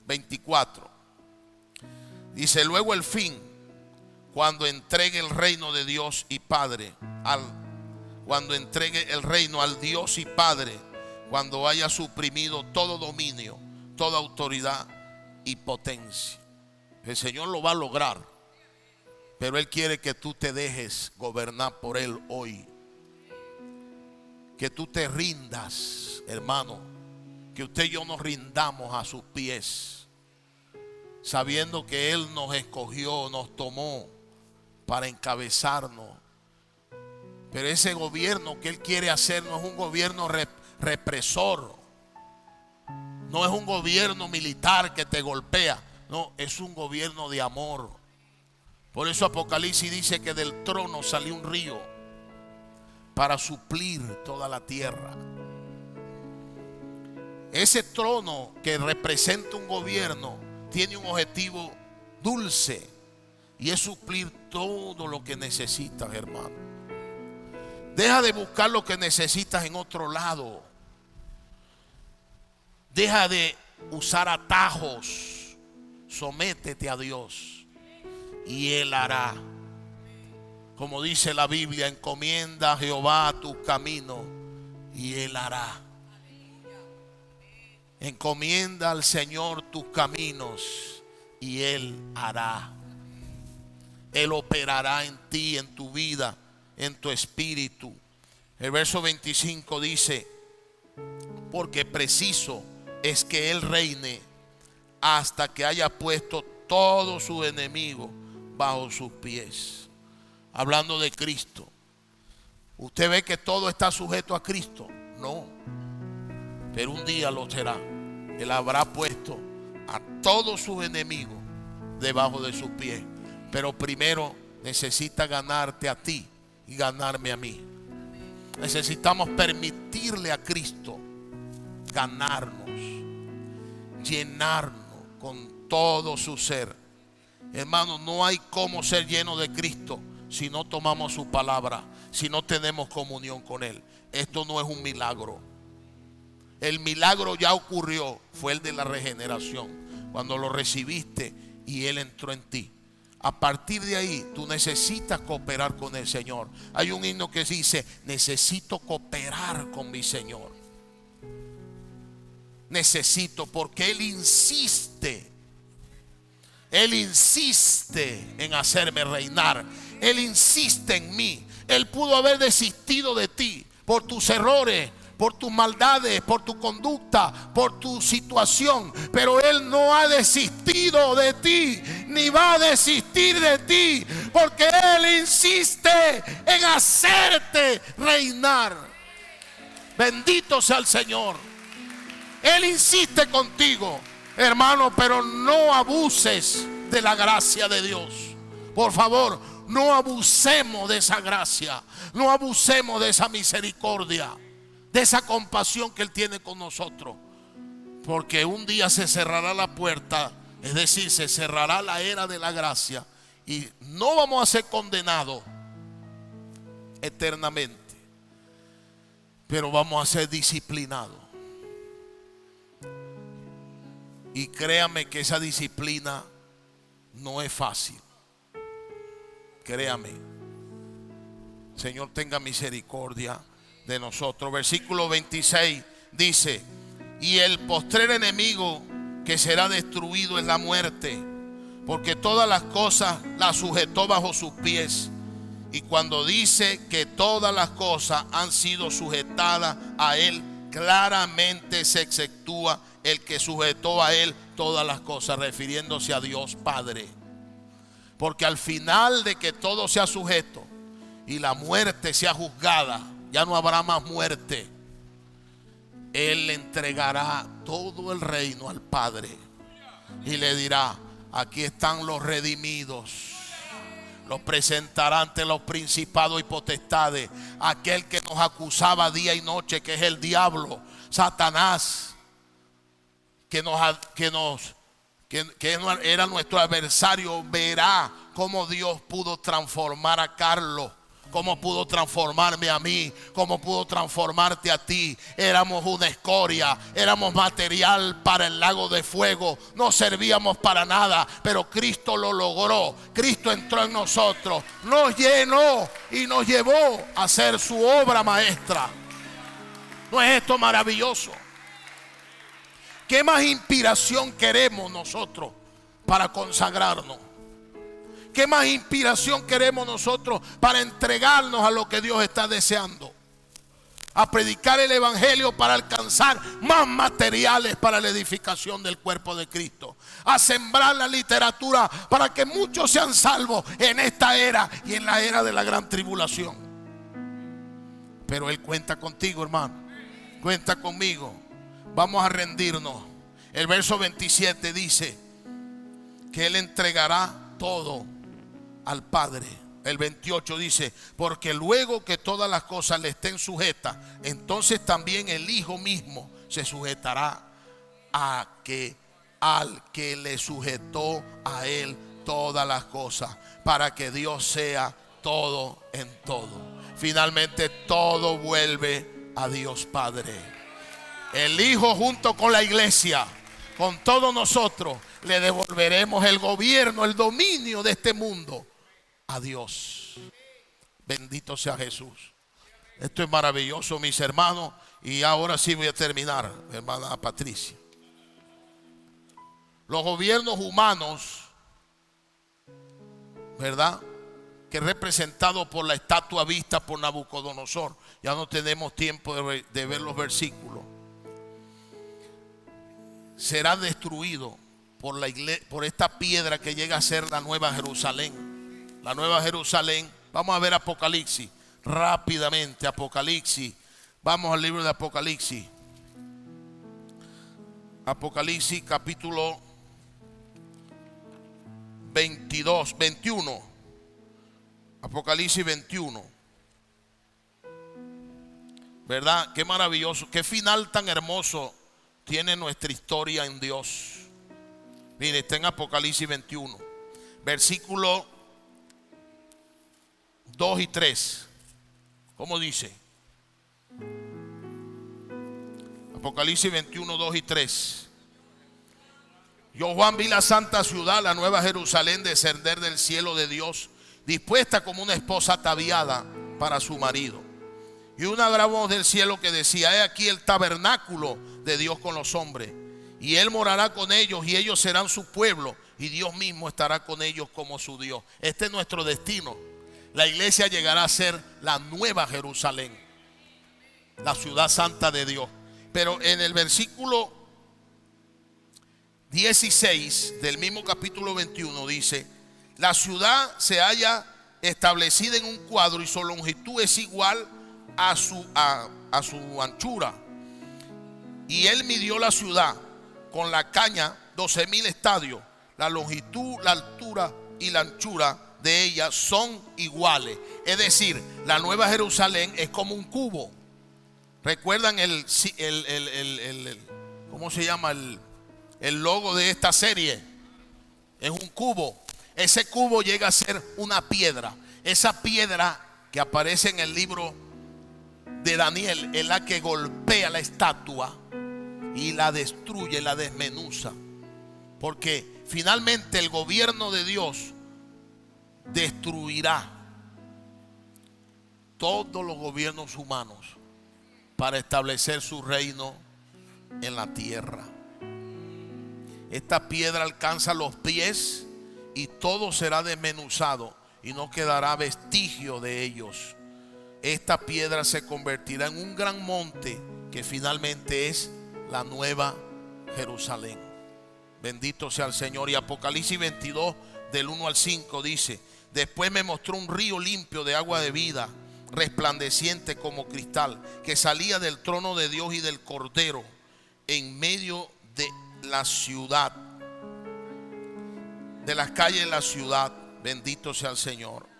24. Dice, luego el fin, cuando entregue el reino de Dios y Padre cuando entregue el reino al Dios y Padre, cuando haya suprimido todo dominio, toda autoridad y potencia. El Señor lo va a lograr, pero Él quiere que tú te dejes gobernar por Él hoy. Que tú te rindas, hermano. Que usted y yo nos rindamos a sus pies, sabiendo que Él nos escogió, nos tomó para encabezarnos. Pero ese gobierno que Él quiere hacer no es un gobierno represor, no es un gobierno militar que te golpea, no, es un gobierno de amor. Por eso Apocalipsis dice que del trono salió un río para suplir toda la tierra. Ese trono que representa un gobierno tiene un objetivo dulce, y es suplir todo lo que necesitas, hermano. Deja de buscar lo que necesitas en otro lado. Deja de usar atajos. Sométete a Dios y Él hará. Como dice la Biblia, encomienda a Jehová tus caminos y Él hará. Encomienda al Señor tus caminos y Él hará. Él operará en ti, en tu vida, en tu espíritu. El verso 25 dice: porque preciso es que Él reine hasta que haya puesto todos sus enemigos bajo sus pies. Hablando de Cristo. ¿Usted ve que todo está sujeto a Cristo? No, pero un día lo será. Él habrá puesto a todos sus enemigos debajo de sus pies. Pero primero necesita ganarte a ti y ganarme a mí. Necesitamos permitirle a Cristo ganarnos, llenarnos con todo su ser. Hermano, no hay cómo ser lleno de Cristo si no tomamos su palabra, si no tenemos comunión con Él. Esto no es un milagro. El milagro ya ocurrió, fue el de la regeneración, cuando lo recibiste y Él entró en ti. A partir de ahí tú necesitas cooperar con el Señor. Hay un himno que dice: necesito cooperar con mi Señor. Necesito, porque Él insiste en hacerme reinar. Él insiste en mí. Él pudo haber desistido de ti por tus errores, por tus maldades, por tu conducta, por tu situación, pero Él no ha desistido de ti, ni va a desistir de ti, porque Él insiste en hacerte reinar. Bendito sea el Señor. Él insiste contigo, hermano, pero no abuses de la gracia de Dios. Por favor, no abusemos de esa gracia, no abusemos de esa misericordia, de esa compasión que Él tiene con nosotros. Porque un día se cerrará la puerta, es decir, se cerrará la era de la gracia, y no vamos a ser condenados eternamente, pero vamos a ser disciplinados. Y créame que esa disciplina no es fácil. Créame. Señor, tenga misericordia de nosotros. Versículo 26 dice: y el postrer enemigo que será destruido es la muerte, porque todas las cosas las sujetó bajo sus pies. Y cuando dice que todas las cosas han sido sujetadas a Él, claramente se exceptúa el que sujetó a Él todas las cosas, refiriéndose a Dios Padre. Porque al final de que todo sea sujeto y la muerte sea juzgada, ya no habrá más muerte. Él le entregará todo el reino al Padre y le dirá: aquí están los redimidos. Los presentará ante los principados y potestades, aquel que nos acusaba día y noche, que es el diablo, Satanás, que era nuestro adversario. Verá cómo Dios pudo transformar a Carlos, ¿Cómo pudo transformarme a mí? ¿Cómo pudo transformarte a ti? Éramos una escoria, éramos material para el lago de fuego, no servíamos para nada, pero Cristo lo logró. Cristo entró en nosotros, nos llenó y nos llevó a hacer su obra maestra. ¿No es esto maravilloso? ¿Qué más inspiración queremos nosotros para consagrarnos? ¿Qué más inspiración queremos nosotros para entregarnos a lo que Dios está deseando? A predicar el evangelio para alcanzar más materiales para la edificación del cuerpo de Cristo. A sembrar la literatura para que muchos sean salvos en esta era y en la era de la gran tribulación. Pero Él cuenta contigo, hermano. Cuenta conmigo. Vamos a rendirnos. El verso 27 dice que Él entregará todo al Padre. El 28 dice: porque luego que todas las cosas le estén sujetas, entonces también el Hijo mismo se sujetará al que le sujetó a Él todas las cosas, para que Dios sea todo en todo. Finalmente todo vuelve a Dios Padre. El Hijo junto con la iglesia, con todos nosotros, le devolveremos el gobierno, el dominio de este mundo a Dios. Bendito sea Jesús. Esto es maravilloso, mis hermanos. Y ahora sí voy a terminar, hermana Patricia. Los gobiernos humanos, ¿verdad?, que representado por la estatua vista por Nabucodonosor. Ya no tenemos tiempo de ver los versículos. Será destruido por la iglesia, por esta piedra que llega a ser la Nueva Jerusalén. La Nueva Jerusalén. Vamos a ver Apocalipsis rápidamente. Apocalipsis. Vamos al libro de Apocalipsis. Apocalipsis capítulo 21. Apocalipsis 21. ¿Verdad? Qué maravilloso. Qué final tan hermoso tiene nuestra historia en Dios. Mire, está en Apocalipsis 21. Versículo 2 y 3. ¿Cómo dice? Apocalipsis 21, 2 y 3. Yo, Juan, vi la santa ciudad, la nueva Jerusalén, descender del cielo de Dios, dispuesta como una esposa ataviada para su marido. Y una gran voz del cielo que decía: he aquí el tabernáculo de Dios con los hombres, y Él morará con ellos, y ellos serán su pueblo, y Dios mismo estará con ellos como su Dios. Este es nuestro destino. La iglesia llegará a ser la nueva Jerusalén, la ciudad santa de Dios. Pero en el versículo 16 del mismo capítulo 21 dice: la ciudad se halla establecida en un cuadro y su longitud es igual a su anchura. Y él midió la ciudad con la caña 12,000 estadios. La longitud, la altura y la anchura de ella son iguales. Es decir, la Nueva Jerusalén es como un cubo. ¿Recuerdan cómo se llama el logo de esta serie? Es un cubo. Ese cubo llega a ser una piedra. Esa piedra que aparece en el libro de Daniel es la que golpea la estatua y la destruye, la desmenuza. Porque finalmente el gobierno de Dios destruirá todos los gobiernos humanos para establecer su reino en la tierra. Esta piedra alcanza los pies y todo será desmenuzado y no quedará vestigio de ellos. Esta piedra se convertirá en un gran monte que finalmente es la nueva Jerusalén. Bendito sea el Señor. Y Apocalipsis 22 del 1 al 5 dice: después me mostró un río limpio de agua de vida, resplandeciente como cristal, que salía del trono de Dios y del Cordero, en medio de la ciudad, de las calles de la ciudad. Bendito sea el Señor.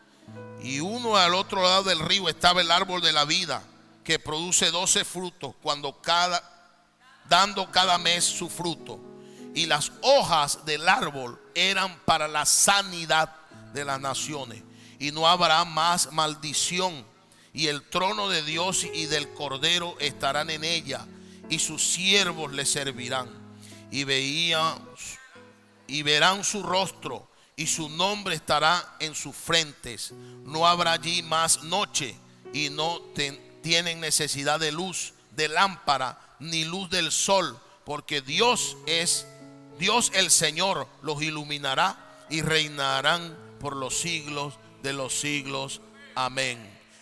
Y uno al otro lado del río estaba el árbol de la vida, que produce 12 frutos, dando cada mes su fruto. Y las hojas del árbol eran para la sanidad de las naciones. y no habrá más maldición. Y el trono de Dios y del Cordero estarán en ella, y sus siervos le servirán. Y verán su rostro, y su nombre estará en sus frentes. No habrá allí más noche, y no tienen necesidad de luz de lámpara ni luz del sol, porque Dios el Señor los iluminará, y reinarán por los siglos de los siglos. Amén.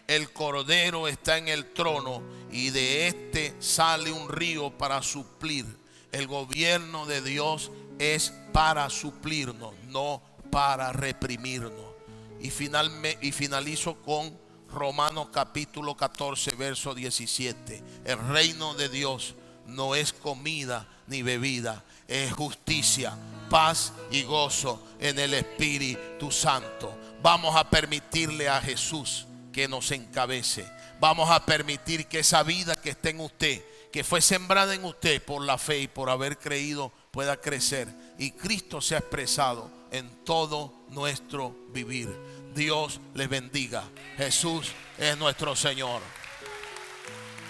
El Cordero está en el trono, y de este sale un río para suplir. El gobierno de Dios es para suplirnos, no para reprimirnos. Y finalizo con Romanos capítulo 14, verso 17. El reino de Dios no es comida ni bebida, es justicia, paz y gozo en el Espíritu Santo. Vamos a permitirle a Jesús que nos encabece. Vamos a permitir que esa vida que está en usted, que fue sembrada en usted por la fe y por haber creído, pueda crecer, y Cristo sea expresado en todo nuestro vivir. Dios les bendiga. Jesús es nuestro Señor.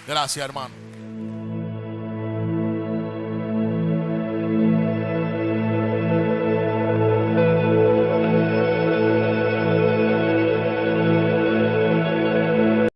Gracias, hermano.